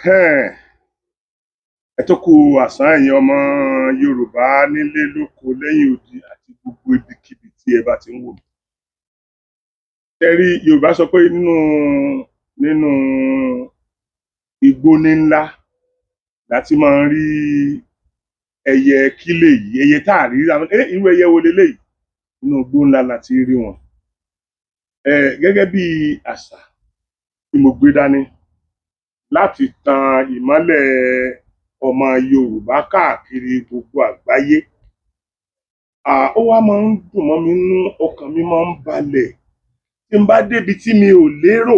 Ẹ tó kú àsán ẹ̀yin ọmọ Yorùbá nílé lóko lẹ́yìn odi àti gbogbo ibikíbi tí ẹ bá ti ń wò mí. Ṣé rí Yorùbá sọ pé nínú igbó ńlá láti máa ń rí ẹyẹ kílè yìí, ẹyẹ tá à rí irú ẹyẹ wo leléyìí? Inú igbó ńlá láti rí wọn. Gẹ́gẹ́ bí àṣà tí mo gbé dání láti tan ìmọ́lẹ̀ ọmọ Yorùbá káàkiri gbogbo àgbáyé. Ó wá máa ń dùn mọ́ mi nínú, ọkàn mi máa ń balẹ̀ tí n bá débi tí mi ò lérò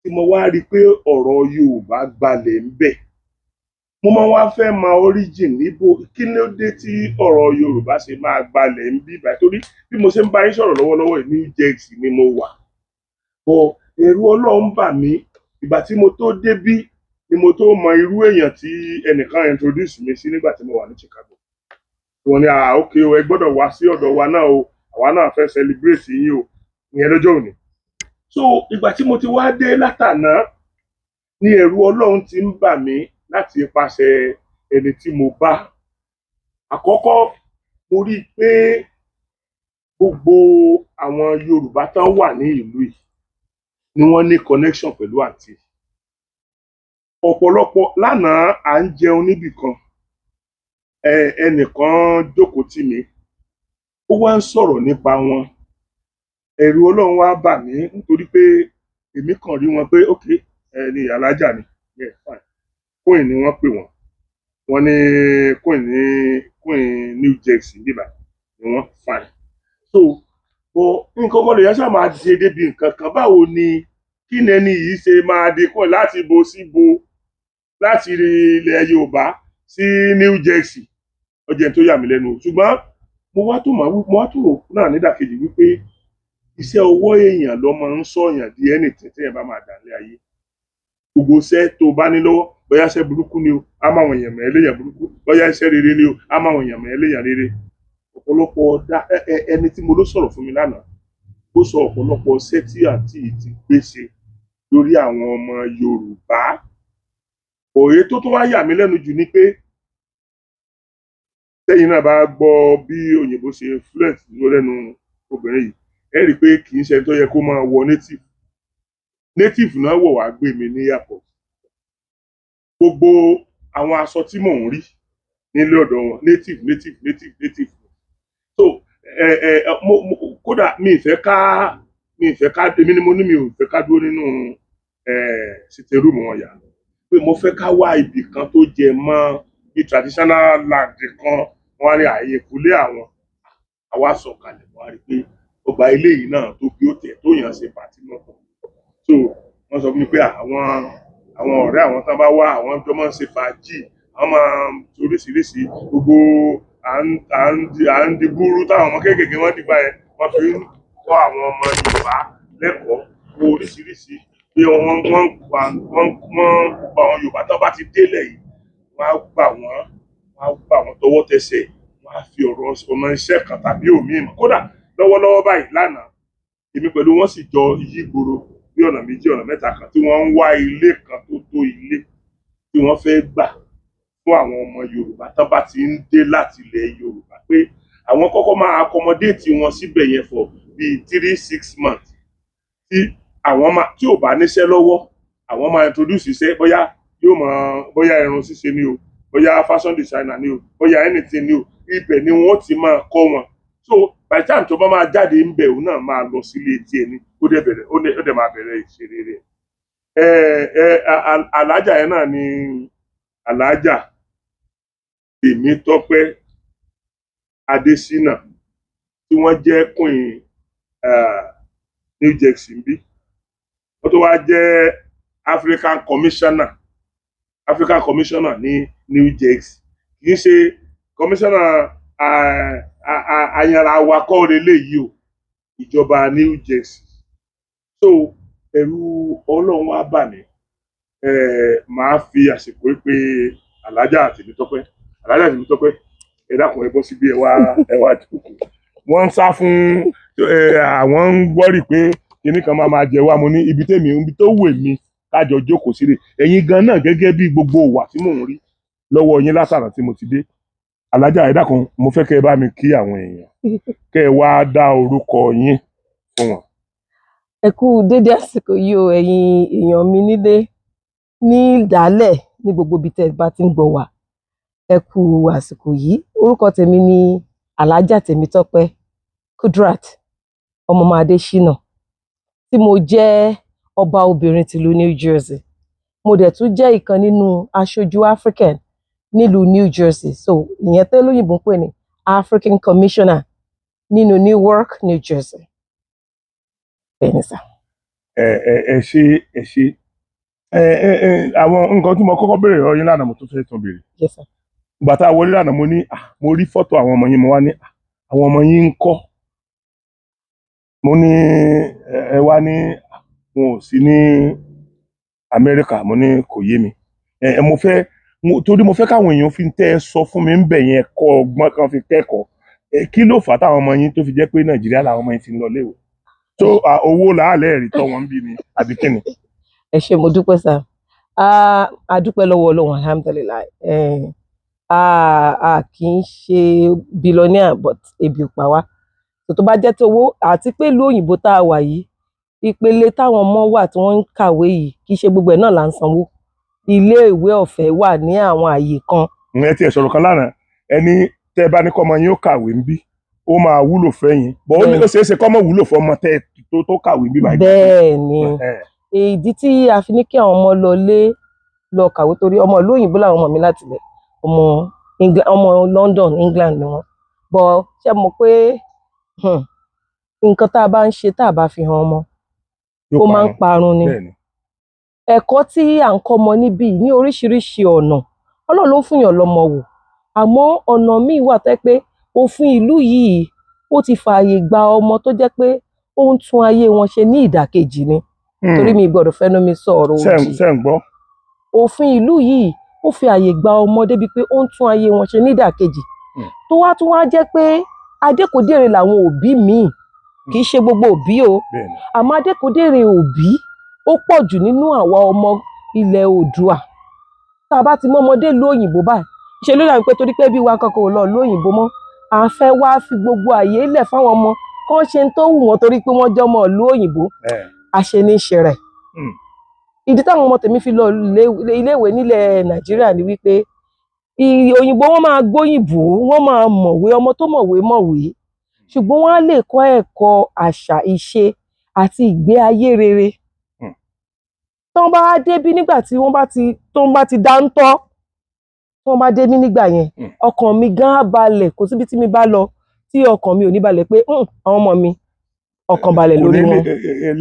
tí mo wá rí i pé ọ̀rọ̀ Yorùbá gbalẹ̀ ń bẹ̀. Mo máa wá fẹ́ mọ origin níbo, kí ló dé tí ọ̀rọ̀ Yorùbá ṣe máa gbalẹ̀ ń bí báyìí, torí bí mo ṣe ń bá yín sọ̀rọ̀ lọ́wọ́lọ́wọ́ ní New Jersey ni mo wà. Ẹ̀rù Ọlọ́run bà mí ìgbà tí mo tó débí ni mo tó mọ irú èèyàn tí ẹnìkan introduce mi sí nígbà tí mo wà ní Chicago. Wọ́n ní ok o, ẹ gbọ́dọ̀ wá sí ọ̀dọ̀ wa náà o, àwa náà fẹ́ celebrate yín o, ìyẹn lọ́jọ́ òní. So ìgbà tí mo ti wá dé látàná ni ẹ̀rù Ọlọ́run ti ń bà mí láti ipasẹ̀ ẹni tí mo bá. Àkọ́kọ́ mo rí i pé gbogbo àwọn Yorùbá tán wà ní ìlú yìí ni wọ́n ní connection pẹ̀lú àǹtí. Ọ̀pọ̀lọpọ̀ lánàá à ń jẹun níbì kan, ẹnìkan jókòó tì mí, ó wá ń sọ̀rọ̀ nípa wọn. Ẹ̀rù Ọlọ́run wá bà mí nítorí pé èmi kàn rí wọn pé ok, ẹni alájà ni, yeah, fine. Queen ni wọ́n pè wọ́n. Wọ́n ní Queen New Jersey níbà ni wọ́n, fine. So nǹkan kan lè yẹn ṣáà máa ṣe débi nǹkan kan, báwo ni kí ni ẹni yìí ṣe máa dínkù láti bo sí bo, láti ilẹ̀ Yorùbá sí New Jersey? Ọjọ́ tó yà mí lẹ́nu. Ṣùgbọ́n mo wá tó náà nídàkejì wípé iṣẹ́ ọwọ́ èèyàn ló máa ń sọ̀yàn di anything tí èèyàn bá máa dà lé ayé. Gbogbo iṣẹ́ tó bá ní lọ́wọ́, bóyá iṣẹ́ burúkú ni o, á máa wọ̀nyàn mọ́ ẹlẹ́yàn burúkú, bóyá iṣẹ́ rere ni o, á máa wọ̀nyàn mọ́ ẹlẹ́yàn rere. Ọ̀pọ̀lọpọ̀ ẹni tí mo ló sọ̀rọ̀ fún mi lánàá, ó sọ ọ̀pọ̀lọpọ̀ iṣẹ́ tí àǹtí yìí ti gbé ṣe lórí àwọn ọmọ Yorùbá. Òye tó wá yà mí lẹ́nu jù ni pé tẹ́yin náà bá gbọ́ bí òyìnbó ṣe fluent lẹ́nu obìnrin yìí, ẹ rí i pé kì í ṣe tó yẹ kó máa wọ native náà wọ̀ wá gbé mi ní airport. Gbogbo àwọn aṣọ tí mò ń rí nílé ọ̀dọ̀ wọn native. So kódà mi ìfẹ́ ká èmi ni mo ní mi ò fẹ́ ká dúró nínú sitting room wọn yà, pé mo fẹ́ ká wá ibì kan tó jẹ mọ́ bí traditional land kan. Wọ́n á rí ààyè ìkúlé àwọn, àwa sọ̀kalẹ̀, wọ́n á rí pé ọgbà ilé yìí náà tó bí ó tẹ̀ tó yàn ṣe pàtí lọ́tọ̀. So wọ́n sọ fún mi pé àwọn ọ̀rẹ́ àwọn tán bá wá, àwọn tó máa ń ṣe fàájì, àwọn máa ń oríṣiríṣi gbogbo à ń di búrú táwọn ọmọ kéékèèké wọ́n dìgbà yẹn, wọ́n fi ń kọ́ àwọn ọmọ Yorùbá lẹ́kọ̀ọ́ oríṣiríṣi pé wọ́n gba àwọn Yorùbá tó bá ti délẹ̀ yìí, wọ́n á gbà wọ́n tọwọ́ tẹsẹ̀, wọ́n á fi ọ̀rọ̀ ọmọ iṣẹ́ kan tàbí òmíì mọ̀. Kódà lọ́wọ́lọ́wọ́ báyìí lánàá, èmi pẹ̀lú wọn sì jọ yí gboro bí ọ̀nà méjì ọ̀nà mẹ́ta kan tí wọ́n ń wá ilé kan tó tó ilé tí wọ́n fẹ́ gbà fún àwọn ọmọ Yorùbá tó bá ti ń dé láti ilẹ̀ Yorùbá, pé àwọn kọ́kọ́ máa accommodate wọn síbẹ̀ yẹn for bíi 3-6 months tí ò bá níṣẹ́ lọ́wọ́, àwọn máa introduce iṣẹ́, bóyá irun ṣíṣe ni o, bóyá fashion designer ni o, bóyá anything ni o, ibẹ̀ ni wọ́n ti máa kọ́ wọn. So by the time tó bá máa jáde ń bẹ̀, òun náà máa lọ sílé tí ẹni ó dẹ̀ máa bẹ̀rẹ̀ ìṣeré rẹ̀. Alájà yẹn náà ni Alájà Tèmítọ́pẹ́ Adésínà tí wọ́n jẹ́ Queen New Jersey bí. Wọ́n tó wá jẹ́ African Commissioner ní New Jersey. Kì í ṣe commissioner ayanra wa kọ́ leléyìí o, ìjọba New Jersey. So ẹ̀rù Ọlọ́run wá bà mí. Màá fi àsìkò pé Alájà Tèmítọ́pẹ́, ẹ dákun ẹ bọ́ síbí, ẹ wá dúkù. Wọ́n ń sá fún àwọn ń wọ́rì pé kinní kan máa jẹ wá. Mo ní ibi tó wù mí kájọ jókòó sílẹ̀ ẹ̀yin gan náà gẹ́gẹ́ bí gbogbo ìwà tí mò ń rí lọ́wọ́ yín látàrà tí mo ti dé alájà ẹ dákun mo fẹ́ kẹ́ ẹ bá mi kí àwọn èèyàn kẹ́ ẹ wá dá orúkọ yín fún wọn. Ẹ kú dédé àsìkò yìí o ẹ̀yin èèyàn mi nílé ní ìdálẹ̀ ní gbogbo ibi tẹ́ bá ti ń gbọ́ wá. Ẹ kú àsìkò yìí. Orúkọ tèmi ni Alájà Tèmítọ́pẹ́ Kudrat ọmọ Adésínà tí mo jẹ́ ọba obìnrin tìlú New Jersey. Mo dẹ̀ tún jẹ́ ìkan nínú aṣojú African nílùú New Jersey. So ìyẹn tẹ́ lóyìnbó ń pè ní African Commissioner nínú Newark, New Jersey. Bẹ́ẹ̀ni sà. Ẹ ṣe àwọn nǹkan tí mo kọ́kọ́ béèrè lọ́wọ́ yín lánàá mo tún fẹ́ tún béèrè. Yes sir. Ìgbà tá a wọlé lánàá mo ní mo rí fọ́tò àwọn ọmọ yín mo wá ní àwọn ọmọ yín ń kọ́ mo ní ẹ wá ní wọn ò sí ní Amẹ́ríkà mo ní kò yé mi mo fẹ́ torí mo fẹ́ káwọn èèyàn fi tẹ́ ẹ sọ fún mi ń bẹ̀ yẹn kọ́ ọgbọ́n kan fi kẹ́kọ̀ọ́ kí ló fà á táwọn ọmọ yín tó fi jẹ́ pé Nàìjíríà làwọn ọmọ yín ti ń lọ léwu tó owó làálẹ̀ ẹ̀rí tọ́ wọn bí ni àbí kíni. Ẹ ṣé mo dúpẹ́ sà a dúpẹ́ lọ́wọ́ Ọlọ́run alhamdulilayi a kì í ṣe billionaire but ebi ò pa wá tó bá jẹ́ tó owó àti pé ìlú òyìnbó tá a wà yìí ìpele táwọn ọmọ wà tí wọ́n ń kàwé yìí kì í ṣe gbogbo ẹ̀ náà là ń sanwó ilé ìwé ọ̀fẹ́ wà ní àwọn àyè kan. ẹ ti ẹ̀ sọ̀rọ̀ kan lánàá ẹni tẹ́ ẹ bá ní kọ́ ọmọ yín ó kàwé ń bí ó máa wúlò fẹ́yìn bọ́ ó ní ó ṣeé ṣe kọ́ mọ̀ wúlò fọ́mọ tẹ́ tó kàwé bí báyìí. bẹ́ẹ̀ ni ìdí tí a fi ní kí àwọn ọmọ lọ kàwé torí ọmọ ìlú òyìnbó làwọn ọmọ mi láti lẹ̀ ọmọ London England ni wọ́n bọ́ ṣe mọ̀ pé nǹkan tá a bá ń ṣe tá a bá fi hàn ọmọ ó máa ń parun ni ẹ̀kọ́ tí à ń kọ́ ọmọ níbí ní oríṣiríṣi ọ̀nà Ọlọ́run ló fún yàn lọ́mọ wò àmọ́ ọ̀nà míì wà tẹ́ pé òfin ìlú yìí ó ti fààyè gba ọmọ tó jẹ́ pé ó ń tún ayé wọn ṣe ní ìdàkejì ni torí mi gbọ́dọ̀ fẹ́nu mi sọ ọ̀rọ̀ òdì ṣe ń gbọ́. òfin ìlú yìí ó fi àyè gba ọmọ débi pé ó ń tún ayé wọn ṣe ní ìdàkejì tó wá jẹ́ pé adékòdèrè làwọn òbí míì kì í ṣe gbogbo òbí o àmọ́ adékòdèrè òbí ó pọ̀ jù nínú àwa ọmọ ilẹ̀ Oòduà tá a bá ti mọ ọmọdé ìlú òyìnbó báyìí ṣe ló dàbí pé torí pé bí wa kankan ò lọ ìlú òyìnbó mọ́ à ń fẹ́ wá fi gbogbo àyè lẹ̀ fáwọn ọmọ kán ṣe ń tó wù wọ́n torí pé wọ́n jẹ́ ọmọ ìlú òyìnbó àṣeníṣe rẹ̀ ìdí táwọn ọmọ tèmi fi lọ iléèwé nílẹ̀ Nàìjíríà ni wípé òyìnbó wọn máa gbóyìnbó wọn máa mọ̀wé ọmọ tó mọ̀wé ṣùgbọ́n wọ́n á lè kọ́ ẹ̀kọ́ àṣà ìṣe àti ìgbé ayé rere tó ń bá débí nígbà tí wọ́n bá ti dáńtọ́ tó ń bá débí nígbà yẹn ọkàn mi gan á balẹ̀ kò síbi tí mi bá lọ tí ọkàn mi ò ní balẹ̀ pé àwọn ọmọ mi ọkàn balẹ̀ lórí wọn.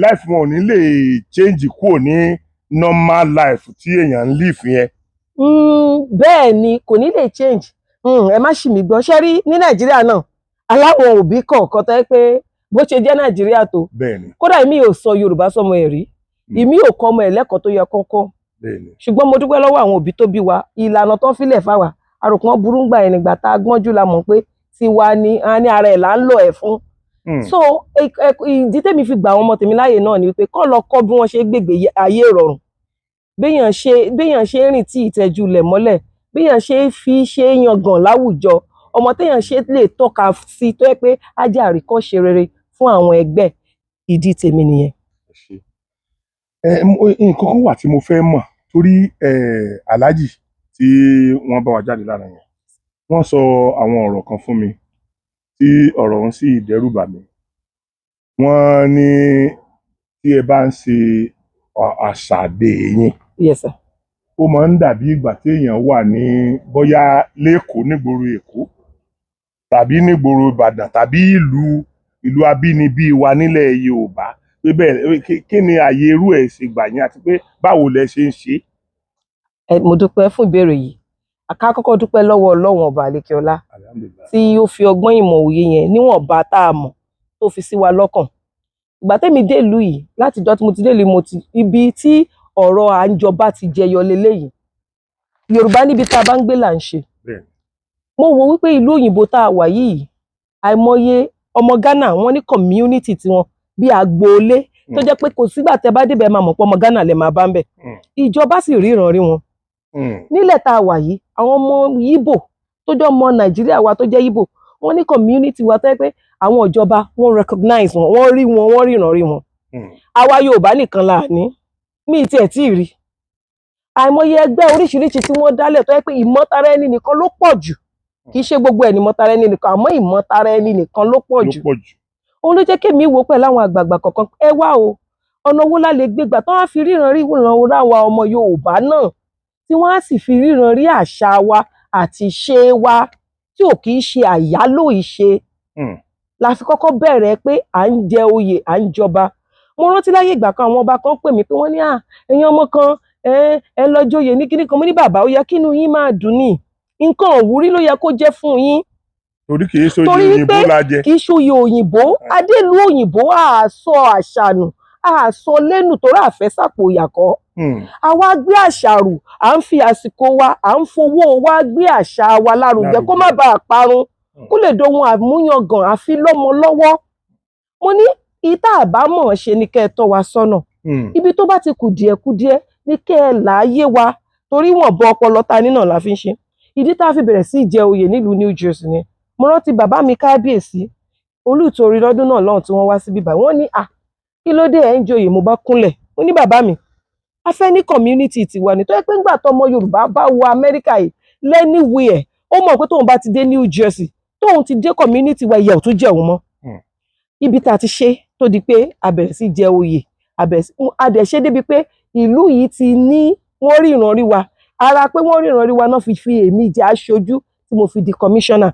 life wọn ò ní lè change kúrò ní normal life tí èèyàn ń live yẹn. bẹ́ẹ̀ ni kò ní lè change ẹ má ṣì mí gbọ́ ṣé rí ní Nàìjíríà náà aláwọn òbí kọ̀ọ̀kan tẹ́ pé bó ṣe jẹ́ Nàìjíríà tó kódà èmi ò sọ Yorùbá sọmọ ẹ̀ rí èmi ò kọ́ ọmọ ẹ̀ lẹ́kọ̀ọ́ tó yẹ kọ́kọ́ ṣùgbọ́n mo dúpẹ́ lọ́wọ́ àwọn òbí tó bí wa ìlànà tó filẹ̀ fáwa àròkàn burú ń gbà ẹ̀ nígbà tá a gbọ́njú la mọ̀ pé tiwa ni a ní ara ẹ̀ là ń lọ ẹ̀ fún so ìdí tèmi fi gbà àwọn ọmọ tèmi láàyè náà ni wípé kọ́ lọ kọ́ bí wọ́n ṣe gbègbè ayé ìrọ̀rùn béèyàn ṣe rìn tí ìtẹ́jú lẹ̀ mọ́lẹ̀ béèyàn ṣe fi ṣe yangàn láwùjọ ọmọ téèyàn ṣe lè tọ́ka sí tó yẹ pé á jẹ́ àríkọ́ṣe rere fún àwọn ẹgbẹ́ ìdí tèmi nìyẹn. nǹkan kan wà tí mo fẹ́ mọ̀ torí aláàjì tí wọ́n bá wa jáde lára yẹn wọ́n sọ àwọn ọ̀rọ̀ kan fún mi tí ọ̀rọ̀ ọ̀hún sì dẹ́rù bà mí wọ́n ní tí ẹ bá ń ṣe àṣàdé yín yes sir. ó máa ń dàbí ìgbà tí èèyàn wà ní bóyá lẹ́kọ̀ọ́ nígboro Èkó tàbí nígboro Ìbàdàn tàbí ìlú abínibí wa nílẹ̀ Yorùbá pé bẹ́ẹ̀ kí ni àyè irú ẹ̀ ṣe gbà yín àti pé báwo lẹ ṣe ń ṣe. mo dúpẹ́ fún ìbéèrè yìí ká kọ́kọ́ dúpẹ́ lọ́wọ́ Ọlọ́run ọba àlékeọlá tí ó fi ọgbọ́n ìmọ̀ òye yẹn níwọ̀nba tá a mọ̀ tó fi sí wa lọ́kàn ìgbà tẹ́mi dé ìlú yìí látijọ́ tí mo ti dé ìlú ibi tí ọ̀rọ̀ àńjọba ti jẹyọ leléyìí Yorùbá níbi tá a bá ń gbé là ń ṣe mo wò wípé ìlú òyìnbó tá a wà yìí àìmọye ọmọ Ghana wọn ní community tiwọn bí agboolé tó jẹ́ pé kò sígbà tẹ́ bá débẹ̀ máa mọ̀ pé ọmọ Ghana lè máa bá ń bẹ̀ ìjọba sì ríran rí wọn nílẹ̀ tá a wà yìí àwọn ọmọ Ìgbò tó jẹ́ ọmọ Nàìjíríà wa tó jẹ́ Ìgbò wọ́n ní community wa tó jẹ́ pé àwọn ìjọba wọ́n recognize wọn wọ́n rí wọn wọ́n ríran rí wọn àwa Yorùbá nìkan la ní mí tiẹ̀ tí ì rí àìmọye ẹgbẹ́ oríṣiríṣi tí wọ́n dálẹ̀ tó jẹ́ pé ìmọ̀tara ẹni nìkan ló pọ̀ jù kì í ṣe gbogbo ẹ̀ ní ìmọ̀tara ẹni nìkan àmọ́ ìmọ̀tara ẹni nìkan ló pọ̀ jù òun ló jẹ́ kémi wò pẹ̀lú àwọn àgbààgbà kọ̀ọ̀kan ẹ wá o ọ̀nà owó la lè gbé gbà tó wá fi ríran rí ìran àwa ọmọ Yorùbá náà tí wọ́n á sì fi ríran rí àṣà wa àti ìṣe wa tí ò kì í ṣe àyálò ìṣe la fi kọ́kọ́ bẹ̀rẹ̀ pé à ń jẹ oyè à ń jọba mo rántí láyé ìgbà kan àwọn ọba kan pè mí pé wọ́n ní ẹ̀yin ọmọ kan ẹ lọ joyè ní kíní kan mo ní bàbá ó yẹ kínú yín máa dùn ní nǹkan òwúrí ló yẹ kó jẹ́ fún yín torí kì í ṣe òyìnbó la jẹ kì í ṣe oyè òyìnbó adélu òyìnbó àásọ àṣànù àásọ lẹ́nu tó rà fẹ́ sàpò ìyàkọ́ àwa gbé àṣàrù à ń fi àsìkò wa à ń fowó wa gbé àṣà wa lárugẹ kó má bàa parun kó lè dohun àmúyangàn àfi lọ́mọ lọ́wọ́ mo ní ìta àbámọ̀ ṣe ni kẹ́ ẹ tọ́ wa sọ́nà ibi tó bá ti kùdìẹ̀kudiẹ ní kẹ́ ẹ láàyè wa torí wọ́n bọ ọpọlọ ta nínà la fi ń ṣe ìdí tá a fi bẹ̀rẹ̀ sí jẹ oyè nílùú New Jersey ni mo rántí bàbá mi kábíyèsí olùtorí lọ́dún náà lọ́hùn tí wọ́n wá síbí báyìí wọ́n ní kí ló dé ẹ̀ ń joyè mo bá kúnlẹ̀ mo ní bàbá mi a fẹ́ ní community tiwa ni tó yẹ pé ńgbà tọmọ Yorùbá bá wọ Amẹ́ríkà yìí lẹ́níwìẹ̀ ó mọ̀ pé tóun bá ti dé New Jersey tóun ti dé community wa ìyà ò tún jẹ́ òun mọ́ ibi tá a ti ṣe tó di pé a bẹ̀rẹ̀ sí jẹ oyè a dẹ̀ ṣe débi pé ìlú yìí ti ní wọ́n ríran rí wa ara pé wọ́n ríran rí wa náà fi èmi jẹ́ aṣojú tí mo fi di commissioner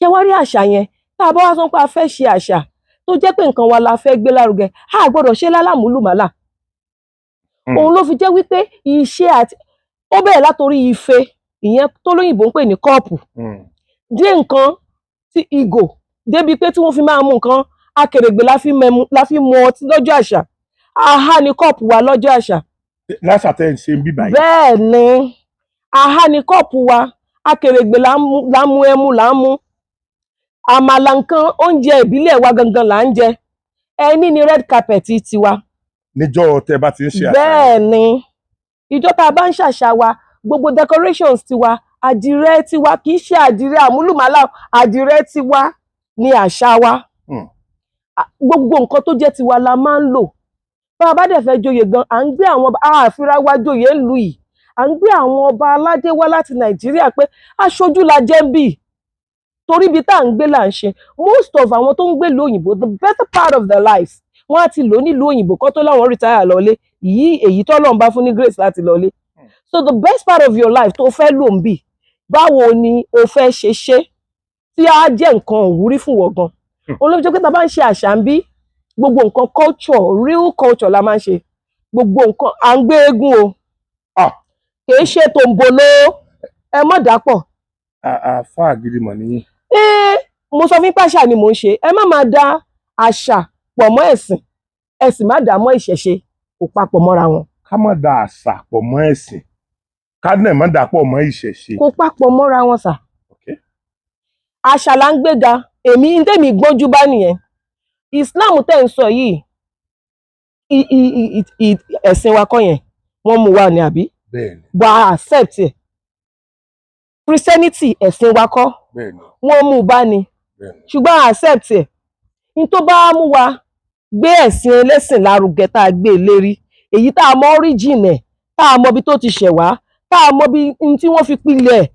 ṣé wá rí àṣà yẹn tá a bá wá sọ pé a fẹ́ ṣe àṣà tó jẹ́ pé nǹkan wa la fẹ́ gbé lárugẹ a gbọ́dọ̀ ṣe lálàmúlùmálà òun ló fi jẹ́ wípé ìṣe àti ó bẹ̀rẹ̀ látòrí ife ìyẹn tó lóyìnbó ń pè ní kọ́ọ̀pù dé nǹkan tí ìgò débi pé tí wọ́n fi máa mú nǹkan akèrègbè la fi mu ọtí lọ́jọ́ àṣà aha ni kọ́ọ̀pù wa lọ́jọ́ àṣà. láṣà tẹ́ ń ṣe ń bí báyìí. bẹ́ẹ̀ ni aha ni kọ́ọ̀pù wa akèrègbè là ń mu ẹmu là ń mu àmàlà nǹkan oúnjẹ ìbílẹ̀ wa gangan là ń jẹ ẹni ni red carpet tiwa. níjọ́ tẹ́ bá ti ń ṣe àṣà. bẹ́ẹ̀ ni ìjọ tá a bá ń ṣàṣà wa gbogbo decorations tiwa àdìrẹ tiwa kì í ṣe àdìrẹ àmúlùmálà àdìrẹ tiwa ni àṣà wa gbogbo nǹkan tó jẹ́ tiwa la máa ń lò bá a bá dẹ̀ fẹ́ joyè gan à ń gbé àwọn àfira wa joyè ń lù yìí à ń gbé àwọn ọba aládé wá láti Nàìjíríà pé aṣojú la jẹ́ ń bì torí ibi tá à ń gbé là ń ṣe most of àwọn tó ń gbé ìlú òyìnbó the better part of their life wọ́n á ti lò nílùú òyìnbó kó tó láwọn retire lọlé èyí tó lọ́n bá fún ní grace láti lọlé so the best part of your life tó fẹ́ lò ń bì báwo ni o fẹ́ ṣe tí á jẹ́ nǹkan òwúrí fún wọ gan olóòjọ́ pé tá a bá ń ṣe àṣà ń bí gbogbo nǹkan culture real culture la máa ń ṣe gbogbo nǹkan à ń gbé eégún o kìí ṣe tòǹbòló ẹ mọ̀ dápọ̀. àáfàá gidi mọ̀ nìyí. mo sọ fún pàṣà ni mò ń ṣe ẹ má máa da àṣà pọ̀ mọ́ ẹ̀sìn má dà mọ́ ìṣẹ̀ṣe kò papọ̀ mọ́ra wọn. ká má da àṣà pọ̀ mọ́ ẹ̀sìn ká náà má dà pọ̀ mọ́ ìṣẹ̀ṣe. kò papọ̀ mọ́ra wọn sà. àṣà là ń gbéga èmi ń tèmi gbójú bá nìyẹn Islam tẹ́ ń sọ yìí ẹ̀sìn wa kọ́ yẹn wọ́n mú wa ní àbí wà á accept ẹ̀ Christianity ẹ̀sìn wa kọ́ wọ́n mú bá ní ṣùgbọ́n accept ẹ̀ ní tó bá mú wa gbé ẹ̀sìn ẹlẹ́sìn lárugẹ tá a gbé lérí èyí tá a mọ origin ẹ̀ tá a mọ bí tó ti ṣẹ̀ wá tá a mọ bí tí wọ́n fi pilẹ̀ ẹ̀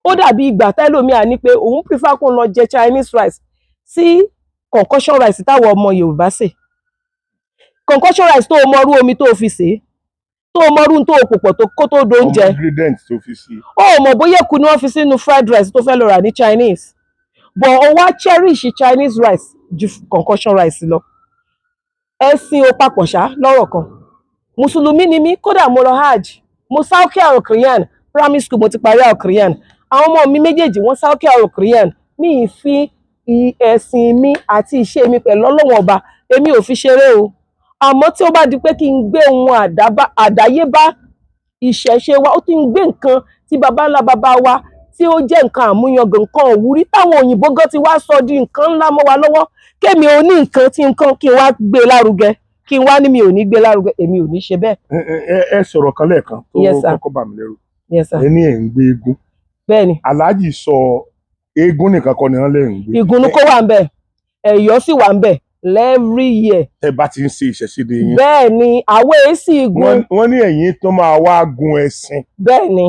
ó dàbí ìgbà tẹ́lòmíà ní pé òun prefer kó lọ jẹ Chinese rice sí concoction rice táwọn ọmọ Yorùbá sè concoction rice tó o mọrú omi tó o fi sè é tó o mọrú tó o pòpọ̀ tó kó tó do oúnjẹ ingredients tó fi sí. ó mọ̀ bóyá èkú ni wọ́n fi sínú fried rice tó fẹ́ lọ rà ní Chinese but ó wá cherish Chinese rice ju concoction rice lọ ẹ̀sìn ò papọ̀ ṣá lọ́rọ̀ kan mùsùlùmí ni mí kódà mo lọ hajj mo sáwọ́kẹ́ al-Qur'an primary school mo ti parí al-Qur'an àwọn ọmọ mi méjèèjì wọ́n sáwọ́kẹ́ al-Qur'an mi ì fi ẹ̀sìn mi àti ìṣe mi pẹ̀lú Ọlọ́run ọba èmi ò fi ṣeré o àmọ́ tí ó bá di pé kí n gbé ohun àdáyébá ìṣẹ̀ṣe wa ó ti ń gbé nǹkan tí baba ńlá baba wa tí ó jẹ́ nǹkan àmúyangàn, nǹkan òwúrí táwọn òyìnbó gan ti wá sọ di nǹkan ńlá mọ́ wa lọ́wọ́. Kémi ò ní nǹkan tí nǹkan kí n wá gbé lárugẹ, kí n wá ní mi ò ní gbé lárugẹ, èmi ò ní ṣe bẹ́ẹ̀. Ẹ sọ̀rọ̀ kan lẹ́ẹ̀kan tó Yes, sir. kọ́kọ́ bà mí lẹ́rù. Yes, sir. Ẹ ní ẹ̀ ń gbé eégún. Bẹ́ẹ̀ni, Alhaji sọ eégún nìkan kọ́ ni wọ́n lè ń gbé. ìgúnnukó wà ń bẹ̀, ẹ̀yọ́ sì wà ń bẹ̀ every year. Ẹ bá ti ń ṣe ìṣẹ̀ṣẹ̀dé yín. Bẹ́ẹ̀ni, àwọ̀ èsì igun. Wọ́n ní ẹ̀yin tó máa wá gun ẹṣin. Bẹ́ẹ̀ni,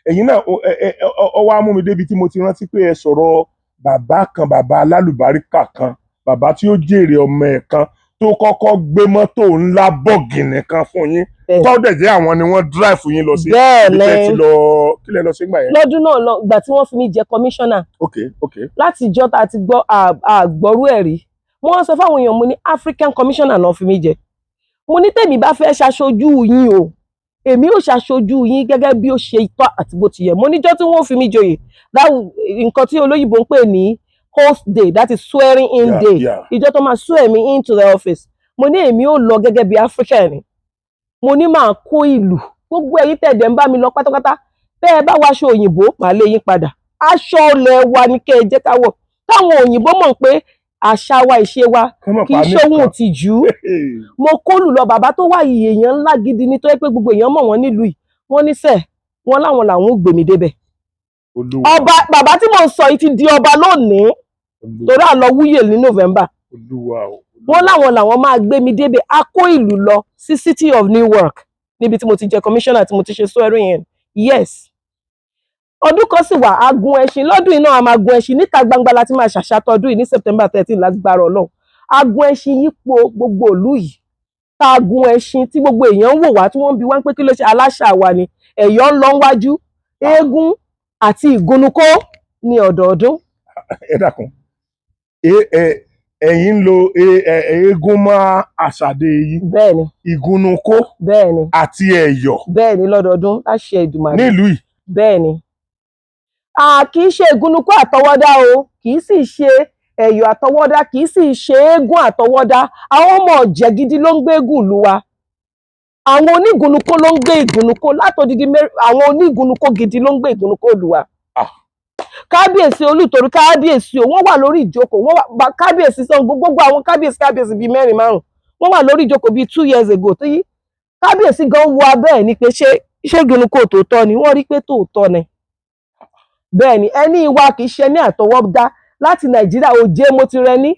Ẹ̀yin náà ọ wá mú mi débi tí mo ti rántí pé ẹ sọ̀rọ̀ bàbá kan, bàbá alálùbáríkà kan, bàbá tí ó jèrè ọmọ ẹ̀ kan tó kọ́kọ́ gbé mọ́tò ńlá bọ̀gìnì kan fún yín. Bẹ́ẹ̀ni. Tọ́dẹ̀ jẹ́ àwọn ni wọ́n drive fún yín lọ sí. Bẹ́ẹ̀ni. ibi tẹ́ ti lọ kí lẹ lọ sí gbà yẹn. lọ́dún náà lọ ìgbà tí wọ́n fi mí jẹ commissioner, Okay. láti ìjọ́ tá a ti gbọ́ àgbọ́rú ẹ̀ rí, mo wá sọ fáwọn èèyàn, mo ní African commissioner náà fi mí jẹ. Mo ní tèmi bá fẹ́ ṣaṣojú yín o, èmi ò ṣaṣojú yín gẹ́gẹ́ bí ó ṣe tọ́ àti bó ti yẹ. Mo níjọ́ tí wọ́n fi mí joyè, nǹkan tí olóyìnbó ń pè ní host day, that is swearing in Yeah, day, yeah. ìjọ́ tó máa swear me into the office. Mo ní èmi ò lọ gẹ́gẹ́ bí African ni. Mo ní máa kó ìlú, gbogbo ẹ̀yin tẹ̀dẹ̀ ń bá mi lọ pátápátá, bẹ́ẹ̀ bá wá aṣọ òyìnbó màá lé yín padà. Aṣọ ilẹ̀ wa ni kẹ́ ẹ jẹ́ ká wọ̀. Táwọn òyìnbó mọ̀ pé àṣà wa ìṣe wa kì í ṣóhun ìtìjú. Mo kólù lọ, bàbá tó wà yìí èèyàn ńlá gidi ni, tó yẹ pé gbogbo èèyàn mọ̀ wọ́n nílùú yìí. Wọ́n ní sẹ́ẹ̀, wọ́n láwọn làwọn ò gbé mi débẹ̀. Ọba bàbá tí mò ń sọ yìí ti di ọba lónìí, torí à lọ wúyè ní November. Wọ́n láwọn làwọn máa gbé mi débẹ̀. A kó ìlú lọ sí City of Newark níbi tí mo ti jẹ commissioner, tí mo ti ṣe swearing in. Yes. Ọdún kan sì wà, a gun ẹṣin. Lọ́dún yìí náà a máa gun ẹṣin níta gbangba, láti máa ṣàṣàtọ̀dún yìí ní September 13 lágbára Ọlọ́run. A gun ẹṣin yípo gbogbo ìlú yìí. Tá a gun ẹṣin tí gbogbo èèyàn ń wò wá, tí wọ́n ń bi wá pé kí ló ṣe, aláṣà wa ni. Ẹ̀yọ́ ń lọ wájú, eégún àti ìgúnnukó ní ọdọọdún. Ẹ dákun, ẹ̀yin ń lo eégún mọ́ àṣàdé yìí. Bẹ́ẹ̀ni. Ìgúnnukó. Bẹ́ẹ̀ni. Àti ẹ̀yọ̀. Bẹ́ẹ̀ni, lọ́dọọdún láṣẹ Èdùmàrè. Nílùú yìí. Bẹ́ẹ̀ni. Kì í ṣe ìgúnnukó àtọwọ́dá o, kì í sì ṣe ẹ̀yọ̀ àtọwọ́dá, kì í sì ṣe eégún àtọwọ́dá. Àwọn ọmọ ọ̀jẹ̀ gidi ló ń gbé eégún ìlú wa. Àwọn onígúnnukó ló ń gbé ìgúnnukó, látòdìdí àwọn onígúnnukó gidi ló ń gbé ìgúnnukó ìlú wa. Kábíyèsí Olútorí, kábíyèsí wọ́n wà lórí ìjókòó, kábíyèsí Ṣàngó, gbogbo àwọn kábíyèsí bíi 4-5 wọ́n wà lórí ìjókòó bíi 2 years ago, tí kábíyèsí gan wo abẹ́ ẹ̀ ni pé ṣé ìgúnnukó tòótọ́ ni, wọ́n rí pé tòótọ́ ni. Bẹ́ẹ̀ni, ẹni wa kì í ṣe ní àtọwọ́dá, láti Nàìjíríà, òjé mo ti rẹ ní.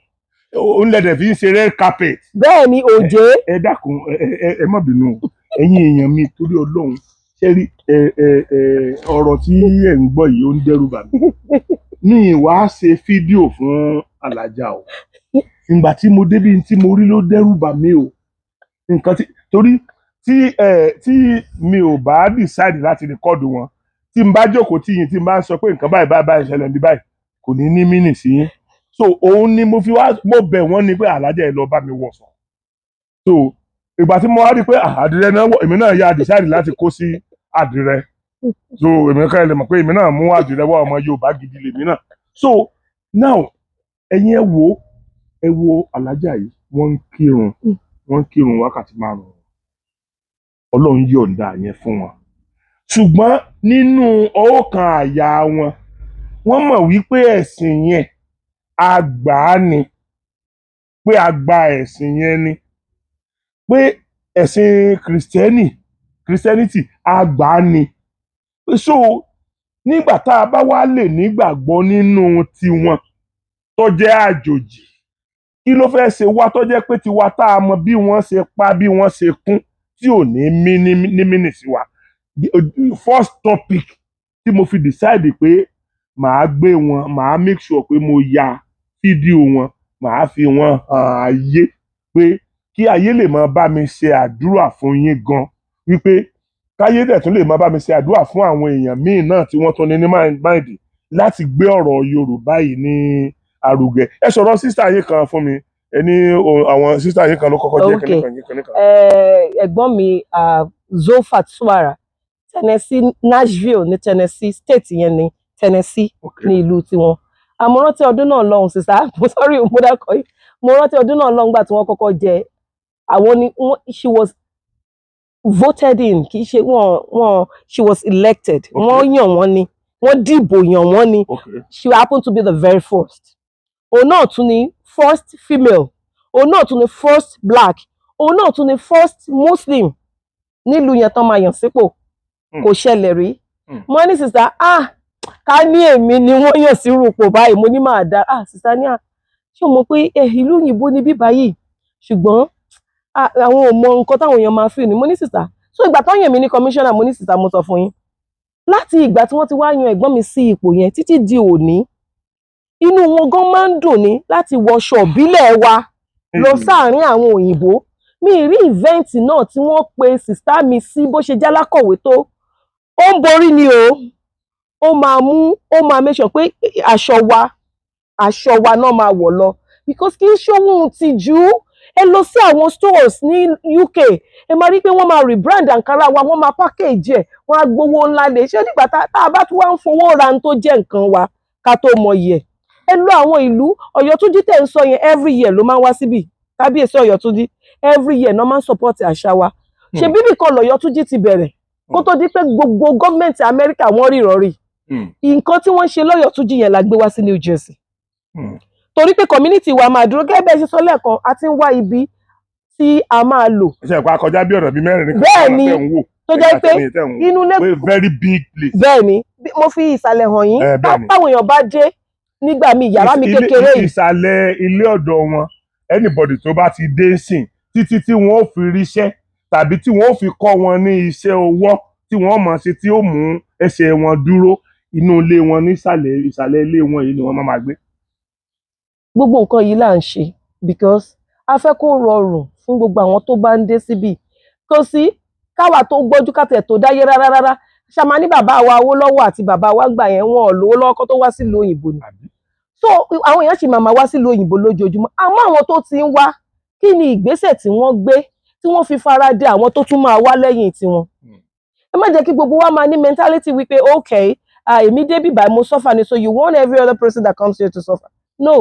Ó ń lẹ̀dẹ̀ fi ń ṣe red carpet. Bẹ́ẹ̀ni, òjé. Ẹ dákun, ẹ má bínú, ẹ̀yin èèyàn mi, torí Ọlọ́run, ṣé rí ọ̀rọ̀ tí ẹ̀ ń gbọ́ yìí ó ń dẹ́rù bà mí. Mi wá ṣe fídíò fún Alájà o. Ìgbà tí mo débi tí mo rí ló dẹ́rù bà mí o. Nǹkan torí tí mi ò bá decide láti rìkọ́ọ̀dù wọn, tí n bá jókòó tí yín, tí n bá sọ pé nǹkan báyìí ṣẹlẹ̀ bí báyìí, kò ní ní mínì sí yín. So òun ni mo bẹ̀ wọ́n ni pé Alájà ẹ lọ bá mi wọ̀ sàn. So ìgbà tí mo wá rí pé àdìrẹ náà wọ̀, èmi náà yá decide láti kó sí àdìrẹ. So èmi ká lè mọ̀ pé èmi náà mú àdìrẹ wá, ọmọ Yorùbá gidi lèmi náà. So now ẹ̀yin ẹ wo Alájà yìí, wọ́n ń kírun wákàtí 5. Ọlọ́run yọ̀ǹda yẹn fún wọn. Ṣùgbọ́n nínú ọkàn àyà wọn, wọ́n mọ̀ wípé ẹ̀sìn yẹn àgbà ni, pé àgbà ẹ̀sìn yẹn ni, pé ẹ̀sìn Christianity àgbà ni. So nígbà tá a bá wá lè nígbàgbọ́ nínú tiwọn tó jẹ́ àjòjì, kí ló fẹ́ ṣe wá tó jẹ́ pé tiwa tá a mọ bí wọ́n ṣe pa, bí wọ́n ṣe kún, tí ò ní mínì sí wa. First topic tí mo fi decide pé màá gbé wọn, màá make sure pé mo ya fídíò wọn, màá fi wọn hàn ayé, pé kí ayé lè máa bá mi ṣe àdúrà fún yín gan, wípé káyé dẹ̀ tún lè máa bá mi ṣe àdúrà fún àwọn èèyàn míì náà tí wọ́n tún ní máìdì láti gbé ọ̀rọ̀ Yorùbá yìí ní arugẹ. Ẹ sọ̀rọ̀ sísá yín kan fún mi, ẹ ní àwọn sísá yín kan ló kọ́kọ́ jẹ́ kẹ́nìkan. Ẹ̀gbọ́n mi Zofat Suara, Tennessee, Nashville ní Tennessee, state yẹn ní Tennessee ní ìlú tiwọn. Mo rántí ọdún náà lọ́hùn sísá, mo dákọ̀ yìí, mo rántí ọdún náà lọ́hùn gbà tí wọ́n kọ́kọ́ jẹ, àwọn ni she was voted in, kì í ṣe she was elected. Wọ́n yàn wọ́n ni wọ́n dìbò yàn wọ́n ni. Okay. She happened to be the very first. Òun náà tún ni first female. Òun náà tún ni first black. Òun náà tún ni first Muslim nílùú yẹn tán máa yàn sípò. Kò ṣẹlẹ̀ rí. Mo ní sister ká ní èmi ni wọ́n yàn sí rúpò báyìí mo ní máa dá sister ní ṣé o mọ̀ pé ìlú òyìnbó ni bí báyìí ṣùgbọ́n àwọn ò mọ nǹkan táwọn èèyàn máa fi ní mo ní sister so ìgbà tó yàn mí ní commissioner mo ní sister mo sọ fún yín láti ìgbà tí wọ́n ti wá yan ẹ̀gbọ́n mi sí ipò yẹn títí di òní inú wọn gan máa ń dùn ní láti wọṣọ ìbílẹ̀ wa lọ sáàárín àwọn òyìnbó mi rí event náà tí wọ́n pe sister mi sí bó ṣe jálákọ̀wé tó ó ń borí ni o ó máa make sure pé aṣọ wa náà máa wọ̀ lọ because kì í ṣóhun tìjú ẹ lọ sí àwọn stores ní UK ẹ máa rí pé wọ́n máa rebrand Ankara wa wọ́n máa package ẹ̀ wọ́n á gbowó ńlá lè ṣé nígbà tá a bá tún wá ń fowó ra tó jẹ́ nǹkan wa ká tó mọ iye ẹ lọ àwọn ìlú Ọ̀yọ́túnjí tẹ̀ ń sọ yẹn every year ló máa ń wá síbí kábíyèsí Ọ̀yọ́túnjí every year náà máa ń support àṣà wa ṣe bíbí kan l'Ọ̀yọ́túnjí ti bẹ̀rẹ̀ kó tó di pé gbogbo gọ́ọ̀mẹ̀ntì Amẹ́ríkà wọ́n rí nǹkan tí wọ́n ṣe l'Ọ̀yọ́túnjí yẹn la gbé wá sí New Jersey torí pé community wa máa dúró gẹ́gẹ́ bẹ́ẹ̀ ṣe sọ lẹ́ẹ̀kan a ti ń wá ibi tí a máa lò. ṣe ìpa kọjá bí ọ̀nà bíi mẹ́rin ní bẹ́ẹ̀ ni tó jẹ́ pé inú ilé very big place. bẹ́ẹ̀ ni mo fi ìsàlẹ̀ hàn yín táwọn èèyàn bá dé nígbà míì yàrá mi kékeré yìí. ìsàlẹ̀ ilé ọ̀dọ̀ wọn anybody tó bá ti dé sìn títí tí wọ́n ó fi ríṣẹ́ tàbí tí wọ́n ó fi kọ́ wọn ní iṣẹ́ ọwọ́ tí wọ́n mọ̀ sí tí ó mú ẹsẹ̀ wọn dúró inú ilé wọn ní ìsàlẹ̀ ilé wọn yìí ni wọ́n máa gbé. Gbogbo nǹkan yìí là ń ṣe because a fẹ́ kó rọrùn fún gbogbo àwọn tó bá ń dé síbí kò sí káwa tó gbójú kàtẹ̀ tó dáyé rárá ṣàmà ní bàbá wa Awólọ́wọ̀ àti bàbá wa gbà yẹn wọn ò lówó lọ́wọ́ kó tó wá sílùú òyìnbó ni so àwọn èèyàn sì máa wá sílùú òyìnbó lójoojúmọ́ àmọ́ àwọn tó ti ń wá kí ni ìgbésẹ̀ tí wọ́n gbé tí wọ́n fi fara dé àwọn tó tún máa wá lẹ́yìn tiwọn ẹ má jẹ́ kí gbogbo wa máa ní mentality wípé okay èmi débí báyìí mo suffer ni so you want every other person that comes here to suffer no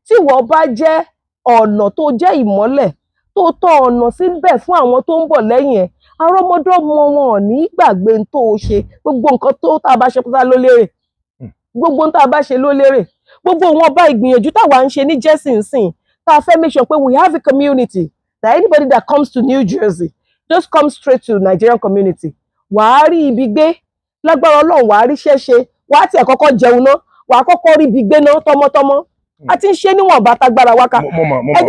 tí wọ́n bá jẹ́ ọ̀nà tó jẹ́ ìmọ́lẹ̀ tó tọ́ ọ̀nà síbẹ̀ fún àwọn tó ń bọ̀ lẹ́yìn ẹ̀ arọ́mọdọ́mọ wọn ò ní gbàgbé tó o ṣe gbogbo nǹkan tó tá a bá ṣe pátá ló lérè gbogbo tá a bá ṣe ló lérè gbogbo wọn bá ìgbìyànjú táwa ń ṣe ní Jersey nsìn tá a fẹ́ make sure pé we have a community that anybody that comes to New Jersey just come straight to Nigerian community wàá rí ibi gbé lágbára Ọlọ́run wàá rí ṣẹ́ṣe wàá tiẹ̀ kọ́kọ́ jẹun ná wàá kọ́kọ́ rí ibi gbé ná tọmọtọmọ a ti ń ṣe níwọ̀n bá tagbára wákà ẹ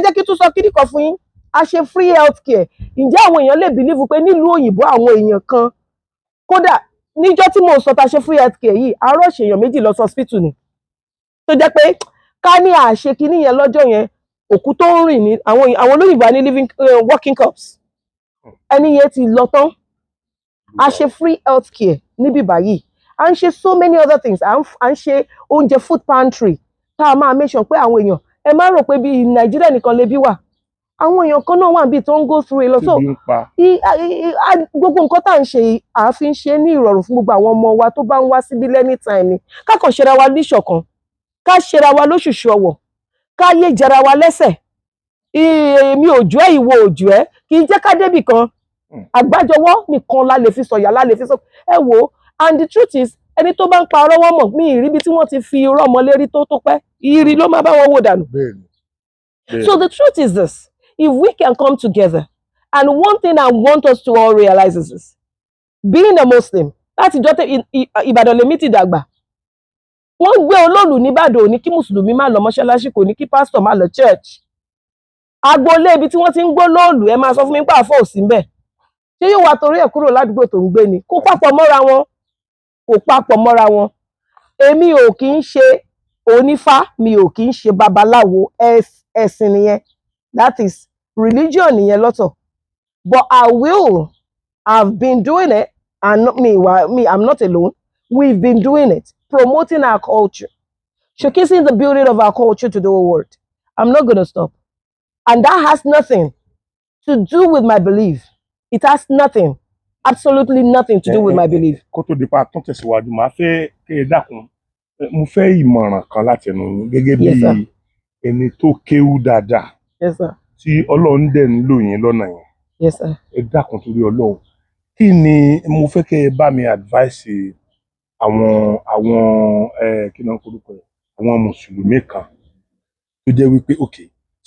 jẹ́ kí tún sọ kíní kan fún yín a ṣe free health care ǹjẹ́ àwọn èèyàn lè bìlíìfù pé nílùú òyìnbó àwọn èèyàn kan kódà níjọ́ tí mò ń sọ ta ṣe free health care yìí àárọ̀ ṣèyàn méjì lọ sí hospital ni tó jẹ́ pé ká ní àṣe kíní yẹn lọ́jọ́ yẹn òkú tó ń rìn ní àwọn olóyìnbó ní living working corpse ẹni yẹn ti lọ tán a ṣe free health care níbí báyìí à ń ṣe so many other things à ń ṣe oúnjẹ food pantry tá a máa make sure pé àwọn èèyàn ẹ má rò pé bí Nàìjíríà nìkan lè bí wà àwọn èèyàn kan náà wà níbi tó ń go through a lot so gbogbo nǹkan tá à ń ṣe àáfin ṣe ní ìrọ̀rùn fún gbogbo àwọn ọmọ wa tó bá ń wá síbí anytime ni ká kàn ṣera wa níṣọ̀kan ká ṣera wa lóṣùṣù ọwọ̀ ká yé jẹra wa lẹ́sẹ̀ èmi òjò ẹ ìwọ òjò ẹ kì í jẹ́ ká débì kan àgbájọwọ́ nìkan la lè fi sọ̀yà la lè fi sọ ẹ wò and the truth is ẹni tó bá ń pa ọ̀rọ̀ wọn mọ̀ mí ìríbi tí wọ́n ti fi irọ́ ọmọ lérí tó pẹ́ ìrì ló máa bá wọn wò dànù. So the truth is this, if we can come together and one thing I want us to all realize is this, being a Muslim láti jọ́ Ìbàdàn lèmi ti dàgbà wọ́n gbé olóòlù nìbàdàn ò ní kí mùsùlùmí má lọ mọ́ṣáláṣí kò ní kí pásítọ̀ má lọ church agboolé ibi tí wọ́n ti ń gbó lóòlù ẹ máa sọ fún mi pé àfọ̀ òsì ń bẹ̀ ṣé yóò wá torí ẹ̀ kúrò ládùúgbò tó ń gbé ni kó papọ̀ mọ́ra wọn kò papọ̀ mọ́ra wọn èmi ò kì í ṣe onífá mi ò kì í ṣe babaláwo ẹ̀sìn nìyẹn that is religion nìyẹn lọ́tọ̀ but I've been doing it and I'm not alone we've been doing it promoting our culture showcasing the beauty of our culture to the whole world I'm not gonna stop and that has nothing to do with my belief it has nothing absolutely nothing to do with my belief. Kó tó di pa tún tẹ̀síwájú màá fẹ́ kẹ́ ẹ dákun mo fẹ́ ìmọ̀ràn kan láti ẹnu yín gẹ́gẹ́ bí ẹni tó kéwú dáadáa tí Ọlọ́run dẹ̀ ń lò yín lọ́nà yẹn ẹ dákun torí Ọlọ́run kí ni mo fẹ́ kẹ́ ẹ bá mi advice àwọn kí náà korúkọ ẹ̀ àwọn mùsùlùmí kan tó jẹ́ wípé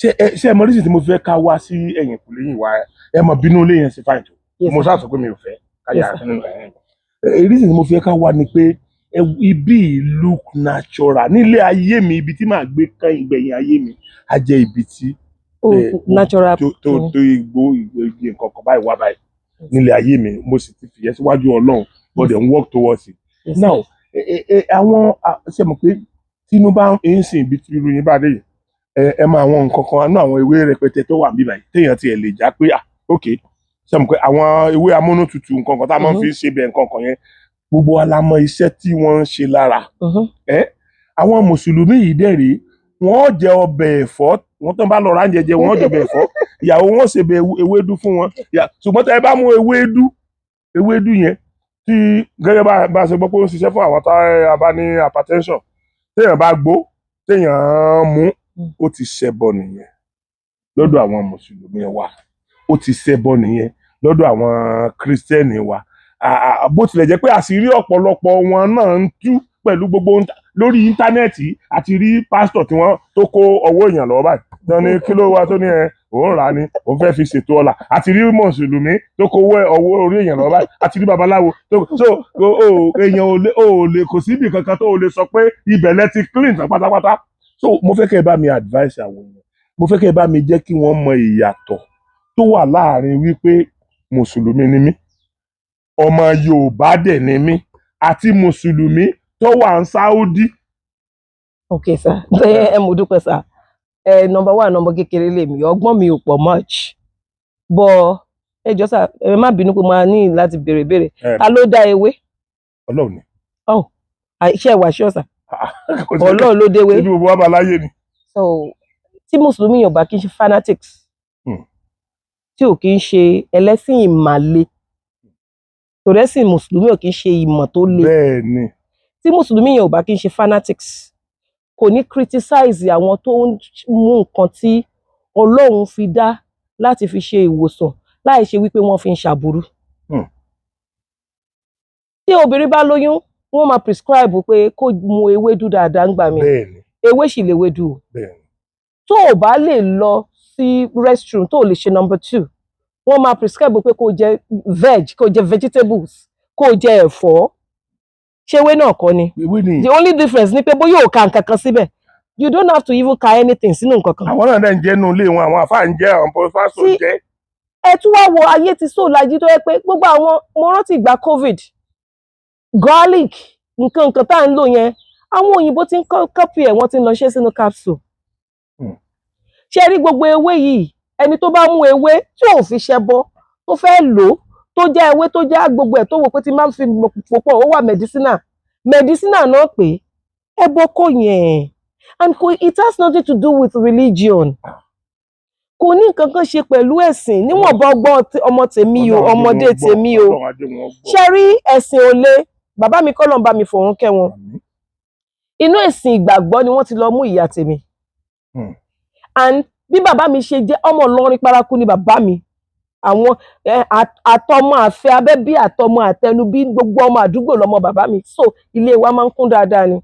ṣé ẹ mọ rísì tí mo fẹ́ ká wá sí ẹ̀yìn kùlé yìí wá ẹ mọ bínú ilé yẹn sí fáìn tó mo ṣáà sọ pé mi ò fẹ́ káyà rísì tí mo fẹ́ ká wá ni pé ibi look natural nílé ayé mi ibi tí màá gbé kán ìgbẹ̀yìn ayé mi á jẹ́ ibi tí natural tó igbó igi nǹkan kan báyìí wá báyìí nílé ayé mi mo sì ti fìyẹ́ síwájú Ọlọ́run but then work towards it. Now àwọn ṣe mọ̀ pé tínú bá ń sìn ibi tí irú yín bá dé yìí ẹ máa àwọn nǹkan kan náà àwọn ewé rẹpẹtẹ tó wà níbí báyìí téèyàn tiẹ̀ lè já pé ok ṣe mọ̀ pé àwọn ewé amúnútutù nǹkan kan tá a máa fi ṣe bẹ̀ nǹkan kan yẹn gbogbo wa la mọ iṣẹ́ tí wọ́n ń ṣe lára àwọn mùsùlùmí yìí dẹ̀ rèé wọ́n jẹ ọbẹ̀ ẹ̀fọ́ wọ́n tán bá lọ ra jẹjẹ wọ́n jẹ ọbẹ̀ ẹ̀fọ́ ìyàwó wọn ṣe bẹ ewédú fún wọn ṣùgbọ́n tẹ́ ẹ bá mú ewédú yẹn tí gẹ́gẹ́ bá ṣe gbọ́ pé ó ń ṣiṣẹ́ fún àwọn tá a bá ní hypertension téèyàn bá gbó téèyàn mú ó ti ṣẹbọ nìyẹn lọ́dọ̀ àwọn mùsùlùmí wa ó ti ṣẹbọ nìyẹn lọ́dọ̀ àwọn kírísítẹ́nì wa bó tilẹ̀ jẹ́ pé àṣírí ọ̀pọ̀lọpọ̀ wọn náà ń tú pẹ̀lú gbogbo lórí íńtánẹ́ẹ̀tì àti rí pásítọ̀ tí wọ́n tó kó ọwọ́ èèyàn lọ́wọ́ báyìí tó ní kí ló wá tó ní òun rà á ní òun fẹ́ fi ṣètò ọ̀la àti rí mùsùlùmí tó kó ọwọ́ orí èèyàn lọ́wọ́ báyìí àti rí babaláwo so èèyàn ò lè kò síbi kankan tó o lè sọ pé ibẹ̀ lẹ ti clean tán pátápátá so mo fẹ́ kẹ́ ẹ bá mi advice àwọn èèyàn mo fẹ́ kẹ́ ẹ bá mi jẹ́ kí wọ́n mọ ìyàtọ̀ tó wà láàrin wípé mùsùlùmí ni mí ọmọ Yorùbá dẹ̀ ni mí àti mùsùlùmí tó wà ní Saudi. ok sir ẹ mo dúpẹ́ sir number one number kékeré lèmi ọgbọ́n mi ò pọ̀ much bọ́ ẹ jọ sà ẹ má bínú pé máa ní láti béèrè ta ló dá ewé. Ọlọ́run ni. iṣẹ́ ìwà ṣọ́ sà Ọlọ́run ló déwé. ibi gbogbo wa máa láyé ni. so tí mùsùlùmí yóò bá kí n ṣe fanatics tí ò kí ń ṣe ẹlẹ́sìn ìmàle tòrẹ́sìn mùsùlùmí ò kí ń ṣe ìmọ̀ tó le. bẹ́ẹ̀ ni. tí mùsùlùmí yẹn ò bá kí ń ṣe fanatics kò ní criticize àwọn tó ń mú nǹkan tí Ọlọ́run fi dá láti fi ṣe ìwòsàn láì ṣe wípé wọ́n fi ń ṣàbùrú. tí obìnrin bá lóyún wọ́n máa prescribe pé kó mu ewédú dáadáa ń gbà mí ewé sì lè wédú. tó o bá lè lọ sí restroom tó o lè ṣe number 2 wọ́n máa prescribe pé kó jẹ kó jẹ vegetables kó jẹ ẹ̀fọ́ ṣé ewé náà kọ́ ni. the only difference ni pé bóyá ò ka nǹkan kan síbẹ̀ you don't have to even ka anything sínú nǹkan kan. àwọn náà dẹ̀ ń jẹ́ inú ilé wọn àwọn àfáà ń jẹ́ àwọn pọ́fásọ̀ ń jẹ́. ẹ tún wá wo ayé ti so lajú tó yẹ pé gbogbo àwọn mo rántí ìgbà covid garlic nǹkan tá à ń lò yẹn àwọn òyìnbó ti ń copy ẹ̀ wọ́n ti ń lọ ṣe sínú capsule. ṣé rí gbogbo ewé yìí ẹni tó bá mú ewé tí ò fi ṣẹbọ tó fẹ́ lò ó tó jẹ́ ewé tó jẹ́ gbogbo ẹ̀ tó wò pé ti máa ń fi pòpọ̀ ó wà medicinal náà pé ẹbọ kò yẹn and it has nothing to do with religion kò ní nǹkan kan ṣe pẹ̀lú ẹ̀sìn níwọ̀n bá ọgbọ́n ọmọ tèmi o ọmọdé tèmi o ṣe rí ẹ̀sìn ò le bàbá mi kọ́ lọ́n bá mi fòun kẹ́ wọn inú ẹ̀sìn ìgbàgbọ́ ni wọ́n ti lọ mú ìyá tèmi and bí bàbá mi ṣe jẹ́ ọmọ Ìlọrin paraku ni bàbá mi àwọn àtọmọ àfẹ abẹ bí àtọmọ àtẹnu bí gbogbo ọmọ àdúgbò lọmọ bàbá mi so ilé wa máa ń kún dáadáa ni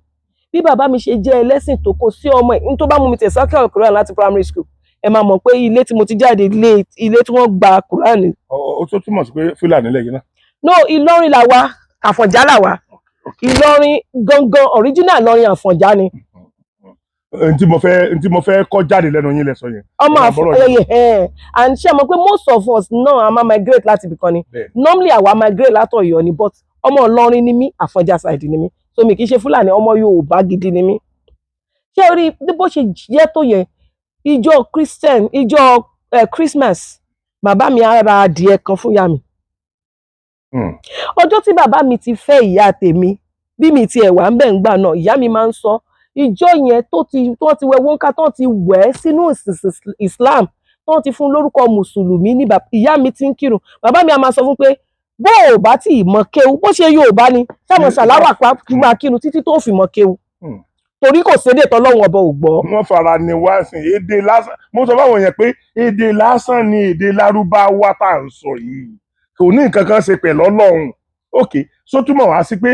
bí bàbá mi ṣe jẹ́ ẹlẹ́sìn tó kó sí ọmọ ẹ̀ ní tó bá mú mi tẹ̀sán kẹ́rọ̀ Quran láti primary school ẹ máa mọ̀ pé ilé tí mo ti jáde ilé tí wọ́n gba Quran. ó tó túmọ̀ sí pé Fúlàní lẹ́yìn náà. no Ìlọrin làwa Àfọ̀njá làwa Ìlọrin gangan original Ìlọrin Àfọ̀njá ni. ntí mo fẹ́ kọ́ jáde lẹ́nu yín lẹ́sọ yẹn. ọmọ àfọ̀njá and ṣe mọ̀ pé most of us náà a máa migrate láti ibìkan ni normally àwa migrate látọ̀ Ọ̀yọ́ ni but ọmọ Ìlọrin ni mí Àfọ̀njá side ni mí so mi kì í ṣe Fúlàní ọmọ Yorùbá gidi ni mí. ṣé orí bó ṣe yẹ tó yẹ ìjọ Christian ìjọ Christmas bàbá mi á ra adìẹ kan fún ìyá mi. ọjọ́ tí bàbá mi ti fẹ́ ìyá tèmi bí mi ti ẹ̀wà ń bẹ̀ ń gbà náà ìyá mi máa ń sọ ìjọ yẹn tó ti wẹ wọ́nká tó ti wẹ̀ sínú Islam tó ti fún lórúkọ mùsùlùmí ní ìyá mi ti ń kírun bàbá mi a máa sọ fún pé bó ò bá tí ì mọ kéwu bó ṣe Yorùbá ni sáwọn ṣàláwà pa máa kírun títí tó fi mọ kéwu torí kò sédè tọ́lọ́run ọba ò gbọ́. wọ́n fara ni wá sí èdè lásán mo sọ fáwọn yẹn pé èdè lásán ni èdè Lárúbáwá tá à ń sọ yìí kò ní nǹkan kan ṣe pẹ̀lú Ọlọ́run òkè só túmọ̀ wá sí pé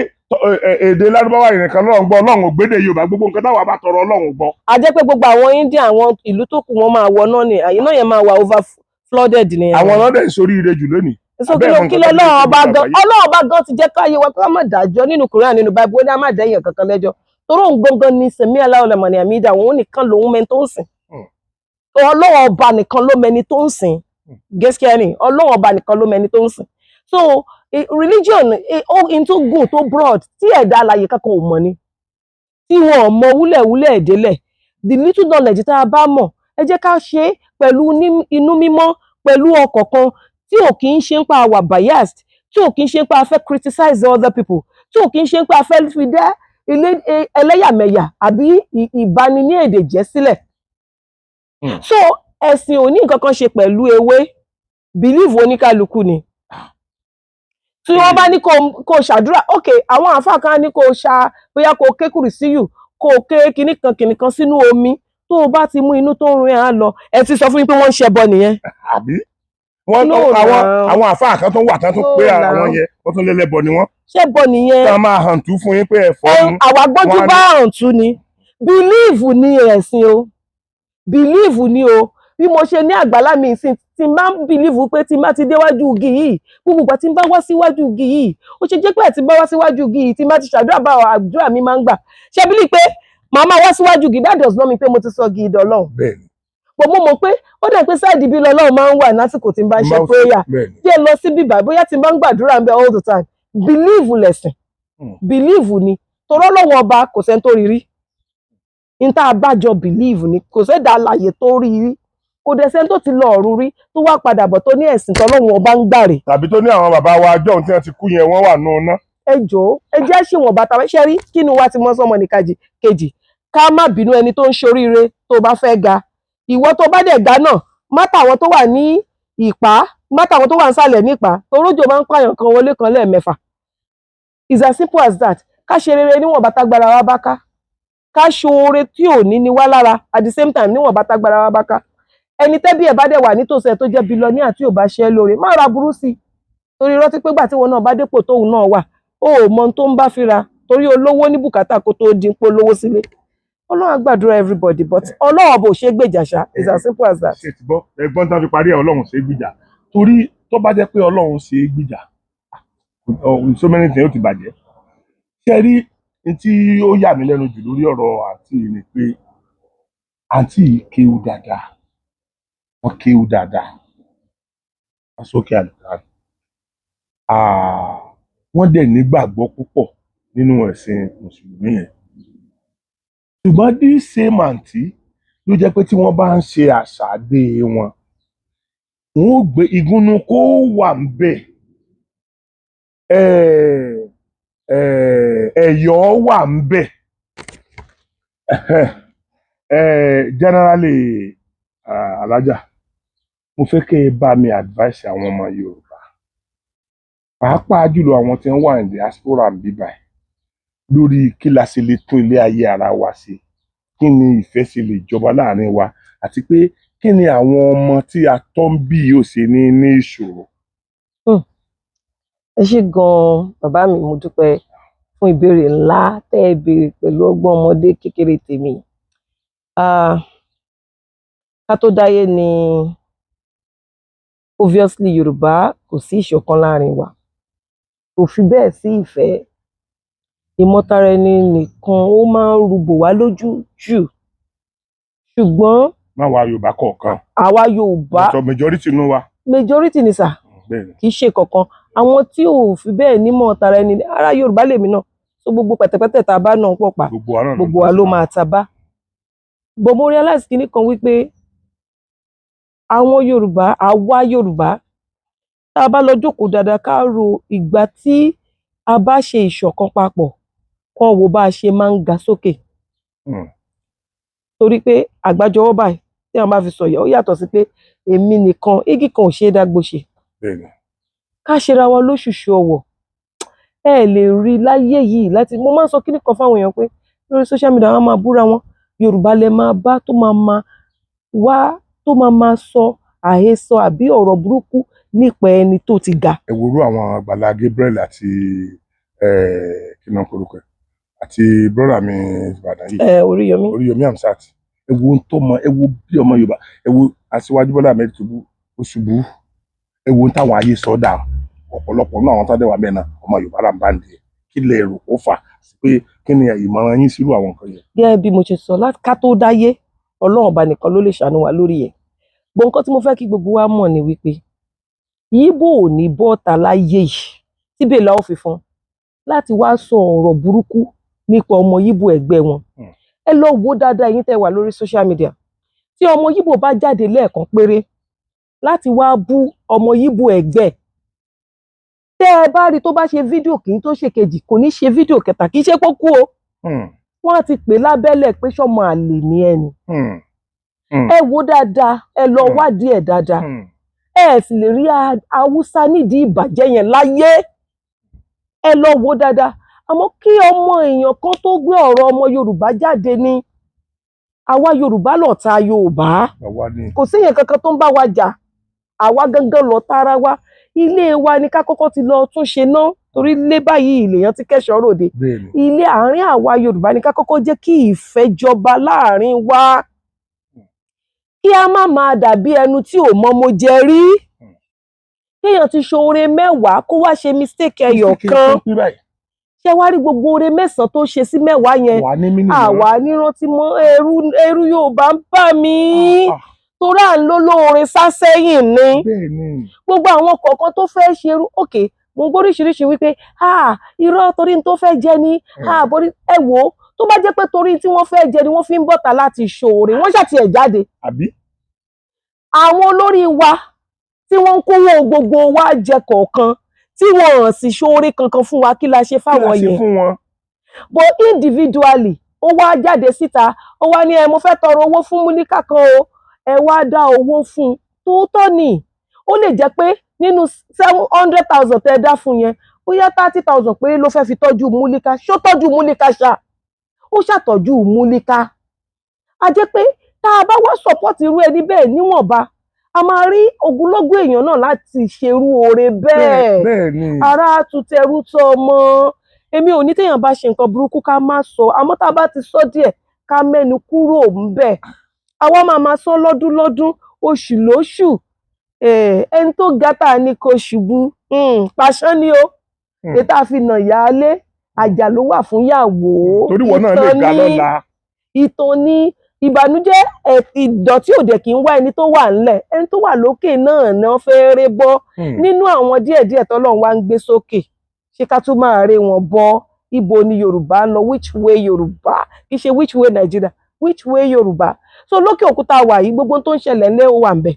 èdè lárúbáwá nìkan lọ́run gbọ́, ọlọ́run ò gbédè Yorùbá, gbogbo nǹkan táwa bá tọrọ ọlọ́run gbọ́. a jẹ́ pé gbogbo àwọn India àwọn ìlú tó kù wọ́n máa wọ náà ni àyè náà yẹn máa wà over flooded ni. àwọn ọlọ́dẹ̀ ìsorí ire jù lónìí. so kí ló Ọlọ́run ọba gan ti jẹ́ káyé wa ká má dájọ́ nínú Quran nínú Bible ó ní a má dá èèyàn kankan lẹ́jọ́ torí òun gangan ni sẹ̀mí aláwọ̀lẹ̀mọ̀ ní àmì ìdá òun nìkan lòun mẹ́ni tó ń sìn. Ọlọ́run ọba nìkan ló mẹ́ni tó ń sìn. Gẹ́sìkẹ́ ni Ọlọ́run ọba nìkan ló mẹ́ni tó ń sìn. So religion in tó gùn tó broad tí ẹ̀dá alààyè kankan ò mọ̀ ni tí wọn ò mọ wúlẹ̀wúlẹ̀ ẹ̀dẹ́lẹ̀ the little knowledge tá a bá mọ̀ ẹ jẹ́ ká ṣe é pẹ̀lú inú mímọ́ pẹ̀lú ọkàn kan tí ò kì í ṣe ń pa àwà biased tí ò kì í ṣe ń pa afẹ́ criticize other people tí ò kì í ṣe ń pa afẹ́ fi dá ẹlẹ́yàmẹ̀yà àbí ìbani ní èdè jẹ́ sílẹ̀. So ẹ̀sìn ò ní nǹkan kan ṣe pẹ̀lú ewé believe oníkálukú ni tí wọ́n bá ní kó ṣàdúrà ok àwọn àáfàá kan ní kó bóyá kó ké kùrìsíyù kó ké kinní kan sínú omi tó o bá ti mú inú tó ń rìn á lọ ẹ ti sọ fún mi pé wọ́n ń ṣẹbọ nìyẹn. àbí àwọn àáfàá kan tó wà tán tó pé àwọn yẹn wọ́n tún lẹ́lẹ́bọ ni wọ́n. ṣẹbọ nìyẹn. ká máa hàn tú fún yín pé ẹ̀fọ́ mú. àwa gbójú bá hàn tú ni believe ni ẹ̀sìn o believe ni o bí mo ṣe ní àgbàlá mi ìsìn tí n bá ń believe pé tí n bá ti déwájú igi yìí gbogbo ìgbà tí n bá wá síwájú igi yìí ó ṣe jẹ́ pé tí n bá wá síwájú igi yìí tí n bá ti ṣàdúrà bá àdúrà mi máa ń gbà ṣe bí pé màá máa wá síwájú igi that does not mean pé mo ti sọ igi ìdọ̀lọ́hùn. bẹ́ẹ̀ni. mo mọ̀ pé ó dẹ̀ pé sáàdì bí lọ́lọ́run máa ń wà lásìkò tí n bá ń ṣe prayer díẹ̀ lọ sí bíbá bóyá tí n bá ń gbàdúrà ń bẹ all the time believe lẹ̀sìn believe ni torọ́ lọ́wọ́ ọba kò sẹ́ni tó rí rí ní tá a bá jọ believe ni kò sẹ́dá alààyè tó rí rí kò dẹ̀ sẹ́ni tó ti lọ ọ̀run rí tó wá padà bọ̀ tó ní ẹ̀sìn tọ́lọ́run ọba ń gbàrè. tàbí tó ní àwọn bàbá wa jọ̀hún tí wọ́n ti kú yẹn wọ́n wà nù ná. ẹ jọ̀ọ́ ẹ jẹ́ ṣèwọ̀n bàtà ṣe rí kí ni wá ti mọ́ sọ́mọ nìkejì ká má bínú ẹni tó ń ṣoríire tó bá fẹ́ ga ìwọ tó bá dẹ̀ ga náà má tàwọn tó wà ní ìpá má tàwọn tó wà nísàlẹ̀ nípa torójò máa ń pààyàn kan wọlé kan lẹ́ẹ̀mẹ́fà it's as simple as that ká ṣe rere níwọ̀n bàtà gbára wa bá ká ṣoore tí ò ní wá lára at the same time níwọ̀n bàtà gbára wa bá ká ẹni tẹ́bí ẹ̀ bá dẹ̀ wà nítòsí ẹ̀ tó jẹ́ bílọ́níà tí ò bá ṣe é lóore má ra burú sí i torí rántí pé gbà tí wọn náà bá dépò tóun náà wà ó ò mọ ohun tó ń bá fíra torí olówó ní bùkátà kó tó dín pé olówó sílé ọlọ́run á gbàdúrà everybody but ọlọ́run bò ṣe é gbèjà ṣá it's as simple as that. ṣe ti gbọ́ ẹgbọ́n tá a fi parí ẹ̀ ọlọ́run ṣe é gbìjà torí tó bá jẹ́ pé ọlọ́run ṣe é gbìjà so many things ó ti bàjẹ́ ṣe rí ní tí ó yà mí lẹ́nu jù lórí ọ̀rọ̀ àǹtí ni pé àǹtí kéwú dáadáa wọ́n kéwú dáadáa wọ́n sókè àlùkò wọ́n dẹ̀ nígbàgbọ́ púpọ̀ nínú ẹ̀sìn mùsùlùmí yẹn ṣùgbọ́n dí same àǹtí ló jẹ́ pé tí wọ́n bá ń ṣe àṣàdé wọn ó gbé ìgúnnu kó wà ń bẹ̀ ẹ̀yọ́ wà ń bẹ̀ generally alájà mo fẹ́ kẹ́ ẹ bá mi advice àwọn ọmọ Yorùbá pàápàá jùlọ àwọn tí wọ́n wà ní diaspora ń bíbá ẹ̀ lórí kí la ṣe lè tún ilé ayé ara wa ṣe kí ni ìfẹ́ ṣe lè jọba láàrin wa àti pé kí ni àwọn ọmọ tí a tọ́ ń bí yóò ṣe ní ìṣòro. ẹ ṣé gan-an bàbá mi mo dúpẹ́ fún ìbéèrè ńlá tẹ́ ẹ béèrè pẹ̀lú ọgbọ́n ọmọdé kékeré tèmi ká tó dáyé ni obviously Yorùbá kò sí ìṣọ̀kan láàrin wa kò fi bẹ́ẹ̀ sí ìfẹ́ ìmọ̀tara ẹni nìkan ó máa ń rúbò wá lójú jù ṣùgbọ́n. má wa Yorùbá kọ̀ọ̀kan. àwa Yorùbá. ọ̀tọ̀ majority nù wa. majority ni sà kì í ṣe kankan àwọn tí ò fi bẹ́ẹ̀ nímọ̀ tara ẹni ara Yorùbá lèmi náà so gbogbo pẹ̀tẹ̀pẹ̀tẹ̀ tá a bá náà pọ̀ pa gbogbo wa ló máa ta bá. but mo realize kinní kan wípé àwọn Yorùbá àwa Yorùbá tá a bá lọ jókòó dáadáa ká ro ìgbà tí a bá ṣe ìṣọ̀kan papọ̀ kan wo bá a ṣe máa ń ga sókè. torí pé àgbájọwọ́ báyìí tí àwọn bá fi sọ̀yà ó yàtọ̀ sí pé èmi nìkan igi kan ò ṣe é dágbó ṣe. ká ṣera wa lóṣùṣù ọwọ̀ ẹ lè rí láyé yìí láti mo máa ń sọ kíní kan fáwọn èèyàn pé lórí social media wọn máa búra wọn Yorùbá lẹ máa bá tó máa sọ àhesọ àbí ọ̀rọ̀ burúkú nípa ẹni tó ti ga. ẹ worú àwọn Àgbàlá Gabriel àti kí ni wọ́n korúkọ ẹ̀ àti brọ́dà mi Ìbàdàn yìí Oríyọmí Hamzat ewu tó mọ ewu bí ọmọ Yorùbá ewu Aṣíwájú Bọ́lá Ahmed Tinubu ó ṣubú ewu táwọn ayé sọ́dà ọ̀pọ̀lọpọ̀ náà àwọn tọ́jú wà bẹ́ẹ̀ náà ọmọ Yorùbá là ń bá ń di kí lè rò ó fà pé kí ni ìmọ̀ràn yín sírú àwọn nǹkan yẹn. gẹ́gẹ́ bí mo ṣe sọ láti ká tó dáyé Ọlọ́run ọba nìkan ló lè ṣàánú wa lórí ẹ̀ gbọ́n nǹkan tí mo fẹ́ kí gbogbo wa mọ̀ ni wípé Yíbò ò ní bọ́ọ̀tà láyé yìí síbẹ̀ la ó fi fún láti wá sọ ọ̀rọ̀ burúkú nípa ọmọ Yíbò ẹgbẹ́ wọn ẹ lọ wo dáadáa yín tẹ́ wà lórí social media tí ọmọ Yíbò bá jáde lẹ́ẹ̀kan péré láti wá bú ọmọ Yíbò ẹgbẹ́ tẹ́ ẹ bá rí tó bá ṣe fídíò kì í tó ṣe kejì kò ní ṣe fídíò kẹta kì í ṣe pókú o wọ́n á ti pè lábẹ́lẹ̀ pé sọ́mọ àlè ni ẹni ẹ wo dáadáa ẹ lọ wádìí ẹ̀ dáadáa ẹ sì lè rí Haúsá nídìí ìbàjẹ́ yẹn láyé ẹ lọ wo dáadáa àmọ́ kí ọmọ èèyàn kan tó gbé ọ̀rọ̀ ọmọ Yorùbá jáde ní àwa Yorùbá lọ̀tá Yorùbá kò séèyàn kankan tó ń bá wa jà àwa gangan lọ̀tá ara wa ilé wa ni ká kọ́kọ́ ti lọ tún ṣe ná torí ilé báyìí lèèyàn ti kẹ́ṣọ̀ọ́ ròde ilé àárín àwa Yorùbá ni ká kọ́kọ́ jẹ́ kí ìfẹ́ jọba láàrin wa kí a má máa dàbí ẹnu tí ò mọ mo jẹ rí kéèyàn ti ṣoore mẹ́wàá kó wá ṣe mistake ẹyọ kan ṣé wá rí gbogbo oore mẹ́sàn-án tó ṣe sí mẹ́wàá yẹn àwa nírántí mọ́ ẹrú Yorùbá ń bà mí torí à ń lólóore sásẹ́yìn ni gbogbo àwọn kọ̀ọ̀kan tó fẹ́ ṣerú òkè mo gbóríṣiríṣi wípé irọ́ torí tó fẹ́ jẹ ni borí ẹ wò ó tó bá jẹ́ pé torí tí wọ́n fẹ́ jẹ ni wọ́n fi ń bọ̀tà láti ṣoore wọ́n ṣàti ẹ̀ jáde àwọn olórí wa tí wọ́n ń kówó gbogbo wa jẹ kọ̀ọ̀kan tí wọ́n hàn sí ṣoore kankan fún wa kí la ṣe fáwọn yẹn but individually ó wá jáde síta ó wá ní mo fẹ́ tọrọ owó fún Múníkà kan o ẹ wá dá owó fún un tóótọ́ ni ó lè jẹ́ pé nínú 700,000 tẹ́ dá fún yẹn bóyá 30,000 péré ló fẹ́ fi tọ́jú Múníkà ṣó tọ́jú Múníkà ṣá ó ṣàtọ́jú Múníkà a jẹ́ pé tá a bá wá support irú ẹni bẹ́ẹ̀ níwọ̀nba a máa rí ogunlọ́gọ̀ èèyàn náà láti ṣerú oore bẹ́ẹ̀ ara tutẹrú tọmọ èmi ò ní téèyàn bá ṣe nǹkan burúkú ká má sọ àmọ́ tá a bá ti sọ díẹ̀ ká mẹ́nu kúrò ńbẹ̀ àwa máa sọ lọ́dún lọ́dún oṣù lóṣù ẹni tó gátà ní kò ṣubú pàṣán ni ó ètò àfihàn ìyáálé àjà ló wà fún yàwó torí wọn náà lè ga lọ́la ìtàn ní ìbànújẹ́ ìdọ̀tí òdẹ kì í wá ẹni tó wà ńlẹ̀ ẹni tó wà lókè náà náà fẹ́ ré bọ́ nínú àwọn díẹ̀díẹ̀ tọ́lọ́run wá ń gbé sókè ṣé ká tún máa ré wọn bọ́ ibo ni Yorùbá ń lọ which way Yorùbá kì í ṣe which way Nàìjíríà which way Yorùbá so lókè òkúta wà yìí gbogbo tó ń ṣẹlẹ̀ ńlẹ̀ ó wà ń bẹ̀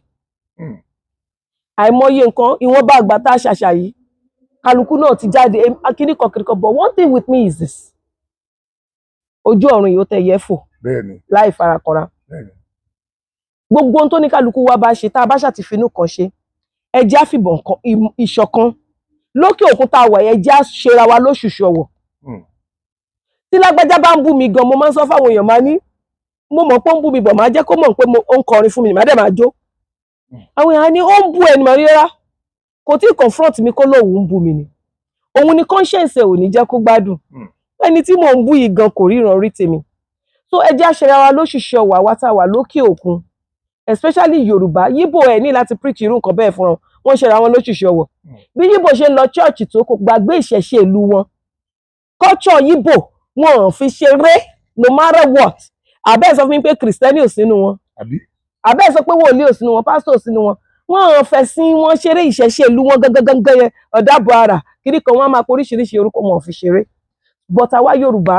àìmọye nǹkan ìwọ̀nba àgbà tá a ṣàṣà yìí kálukú náà ti jáde akíníkan but one thing with me is this ojú ọ̀run yìí ó tẹ̀ yẹ fò láì farakọra gbogbo ohun tó ní kálukú wa bá ṣe tá a bá ṣàtìfinú kan ṣe ẹjẹ́ àfìbọn ìṣọ̀kan lókè òkun tá a wà ẹjẹ́ àṣera wa lóṣùṣù ọ̀wọ̀ tí lágbájá bá ń bú mi gan mo máa ń sọ fáwọn èèyàn máa ní mo mọ̀ pé ó ń bú mi bọ̀ máa jẹ́ kó mọ̀ pé ó ń kọrin fún mi màá dẹ̀ máa jó àwọn èèyàn ní ó ń bú ẹni màá rí rárá kò tí ì confront mi kó lóun ń bú mi ni òun ni conscience ẹ̀ ò ní jẹ́ kó gbádùn ẹni tí mò ń bú yìí gan kò ríran rí tèmi so ẹ jẹ́ àṣẹra wa lóṣìṣẹ́ ọ̀wà wa tá a wà lókè òkun especially Yorùbá Yíbò ẹ̀ ní láti preach irú nǹkan bẹ́ẹ̀ fún wọn wọ́n ṣẹra wọn lóṣìṣẹ́ ọ̀wọ̀ bí Yíbò ṣe ń lọ church tó kò gbàgbé ìṣẹ̀ṣe ìlú wọn culture Yíbò wọn ò fi ṣeré no matter what àbẹ́ sọ fún mi pé kìrìsìtẹ́nì ò sínú wọn àbẹ́ sọ pé wòlíì ò sínú wọn pásítọ̀ ò sínú wọn wọn ò fẹ̀sìn wọn ṣeré ìṣẹ̀ṣe ìlú wọn gangan yẹn ọ̀dàbọ̀ ara kiri kan wọn máa pe oríṣiríṣi orúkọ wọn ò fi ṣeré but àwa Yorùbá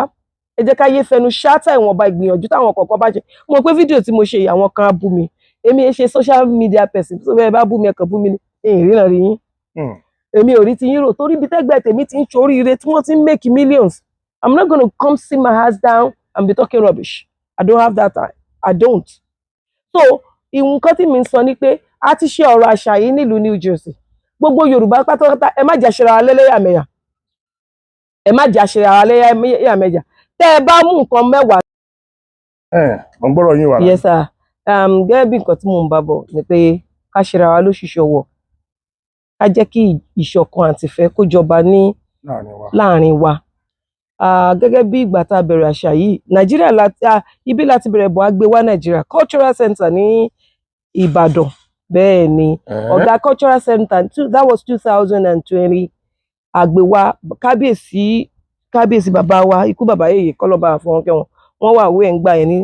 ẹ jẹ́ ká yé fẹnu ṣáátà ìwọ̀nba ìgbìyànjú táwọn kọ̀ọ̀kan bá ṣe mo pé fídíò tí mo ṣe àwọn kan á bú mi èmi ẹ ṣe social media person tó bẹ́ẹ̀ bá bú mi ẹ̀kan bú mi ni èyí ríran rí yín èmi ò rí ti yín rò torí ibi tẹ́gbẹ́ tèmi ti ń ṣoríire tí wọ́n ti ń make millions I'm not gonna come sit my ass down and be talking rubbish I don't have that time I don't so nǹkan tí mi ń sọ ni pé a ti ṣe ọ̀rọ̀ àṣà yìí nílùú New Jersey gbogbo Yorùbá pátápátá ẹ má jà ṣe ara lẹ́lẹ́yàmẹ̀yà ẹ má jà ṣe ara lẹ́lẹ́yàmẹ̀yà tẹ́ ẹ bá mú nǹkan mẹ́wàá. mo ń gbọ́rọ̀ yín wà. yes sir gẹ́gẹ́ bí nǹkan tí mò ń bá bọ̀ ni pé ká ṣera wa lóṣìṣẹ́ ọwọ́ ká jẹ́ kí ìṣọ̀kan àtìfẹ́ kó jọba ní láàrin wa. Gẹ́gẹ́ bí ìgbà tá a bẹ̀rẹ̀ àṣà yìí, Nàìjíríà ibi láti bẹ̀rẹ̀ bọ̀ á gbé wá Nàìjíríà Cultural Center ní Ìbàdàn. Bẹ́ẹ̀ ni ọ̀gá Cultural Center that was 2020 àgbéwá kábíyèsí bàbá wa ikú bàbá yèyé kọ́lọ́ba àfọ̀nkẹ́ wọ́n wà wé ń gbà yẹn ní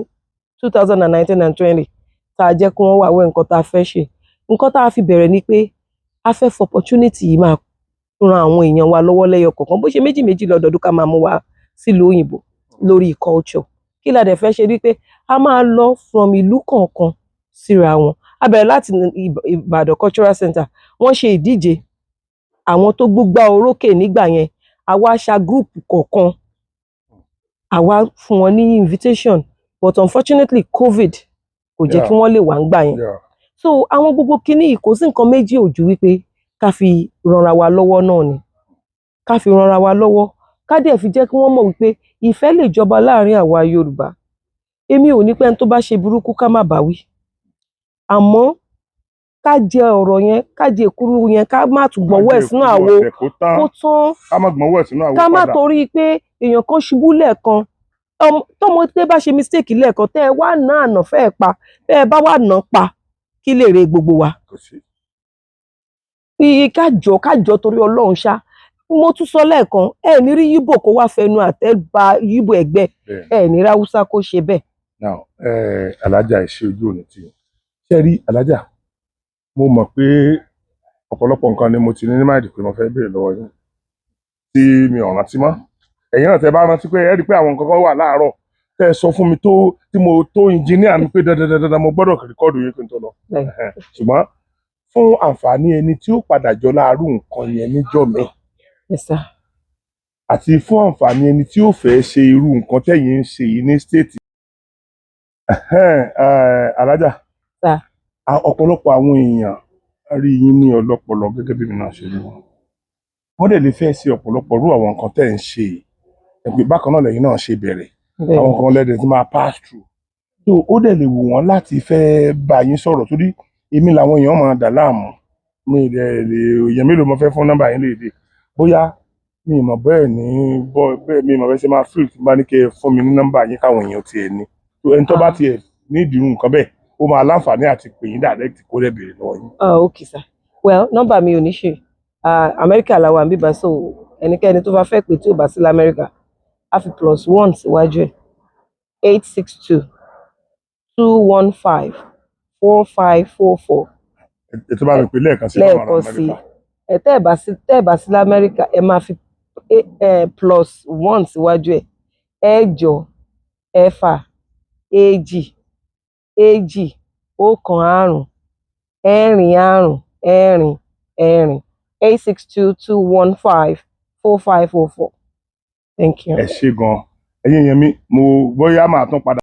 2019 and 20 tá a jẹ́ kí wọ́n wà wé nǹkan tá a fẹ́ ṣe. Nǹkan tá a fi bẹ̀rẹ̀ ni pé a fẹ́ for opportunity yìí máa ran àwọn èèyàn wa lọ́wọ́ lẹ́yọ kọ̀ọ̀kan bó ṣe méjì lọ́dọọdún ká máa mú wa sílùú òyìnbó lórí culture. Kí la dẹ̀ fẹ́ ṣe rí pé a máa lọ from ìlú kọ̀ọ̀kan síra wọn. A bẹ̀rẹ̀ láti Ìbàdàn Cultural Center, wọ́n ṣe ìdíje àwọn tó gbúgbá orókè nígbà yẹn, àwa ṣa group kọ̀ọ̀kan, àwa fún wọn ní invitation but unfortunately COVID kò jẹ́ kí wọ́n lè wá ń gbà yẹn. So àwọn gbogbo kinní kò sí nǹkan méjì ò ju wípé ká fi ranra wa lọ́wọ́ náà ni, ká fi ranra wa lọ́wọ́, ká dẹ̀ fi jẹ́ kí wọ́n mọ̀ wípé ìfẹ́ lè jọba láàrin àwa Yorùbá. Èmi ò ní pé ẹni tó bá ṣe burúkú ká má bá wí, àmọ́ ká jẹ ọ̀rọ̀ yẹn, ká jẹ èkuru yẹn, ká má tún gbọ́wọ́ ẹ̀ sínú àwo kó tán, ká má torí pé èèyàn kan ṣubú lẹ́ẹ̀kan, tọ́mọdé bá ṣe mistake lẹ́ẹ̀kan tẹ́ ẹ wá ná àná fẹ́ pa, tẹ́ ẹ bá wà ná pa kí lè re gbogbo wa. Kájọ torí Ọlọ́run ṣá. Mo tún sọ lẹ́ẹ̀kan, ẹ ní rí Yíbò kó wá fẹnu àtẹ́ ba Yíbò ẹgbẹ́, ẹ ní ráwúsá kó ṣe bẹ́ẹ̀. Now alájà ìṣe ojú òní tí ṣe rí alájà, mo mọ̀ pé ọ̀pọ̀lọpọ̀ nǹkan ni mo ti ní máìdì pé mo fẹ́ béèrè lọ́wọ́ yín tí mi ò rántí mọ́. Ẹ̀yin náà tẹ́ bá rántí pé ẹ rí pé àwọn nǹkan kan wà láàárọ̀ tẹ́ ẹ sọ fún mi tí mo tó engineer mi pé dandan mo gbọ́dọ̀ rìkọ́ọ̀dù yín kí n tó lọ. Ṣùgbọ́n fún àǹfààní ẹni tí ó padà jọ láàárọ̀ nǹkan yẹn níjọ́ mi. Yes sir. Àti fún àǹfààní ẹni tí ó fẹ́ ṣe irú nǹkan tẹ́yin ń ṣe yìí ní stéètì. Alájà, ọ̀pọ̀lọpọ̀ àwọn èèyàn rí yín ní ọlọ́pọlọ gẹ́gẹ́ bí mi náà ṣe rí wọn. Wọ́n dẹ̀ lè fẹ́ ṣe ọ̀pọ̀lọpọ̀ irú àwọn nǹkan tẹ́ ń ṣe ẹgbẹ́ bákan náà lẹ́yìn náà ṣe bẹ̀rẹ̀ àwọn kan lẹ́dẹ̀ tí máa pass through. So ó dẹ̀ lè wù wọ́n láti fẹ́ bá yín sọ̀rọ̀ torí èmi làwọn èèyàn máa dà láàmú. Mi èèyàn mélòó mo fẹ́ fún nọ́mbà yín léde bóyá mi mọ̀ bẹ́ẹ̀ mi mọ̀ bẹ́ẹ̀ ṣe máa fíìl tí bá ní kí ẹ fún mi ní nọ́mbà yín káwọn èèyàn tiẹ̀ ní. Ẹni tó bá tiẹ̀ ní ìdìrú nǹkan bẹ́ẹ̀ ó máa láǹfààní àti pè yín direct kó lè béèrè lọ́wọ́ yín. Okay sir. Well, nọ́mbà mi ò ní ṣe. Amẹ́ríkà la wà ń bíbá so ẹnikẹ́ni tó bá fẹ́ pè tí ò bá sí lamẹ́ríkà á fi +1 síwájú ẹ̀ 862-215-4544. Ètò bá mi pè lẹ́ẹ̀kan sí Amẹ́ríkà. Tẹ́ ẹ̀ bá sí lamẹ́ríkà ẹ máa fi +1 síwájú ẹ̀ 8 ẹ̀fà 2 2 1 5 4 4 862-215-4544. Thank you. Ẹ ṣé gan-an. Ẹ̀yin èèyàn mi, mo bóyá máa tún padà.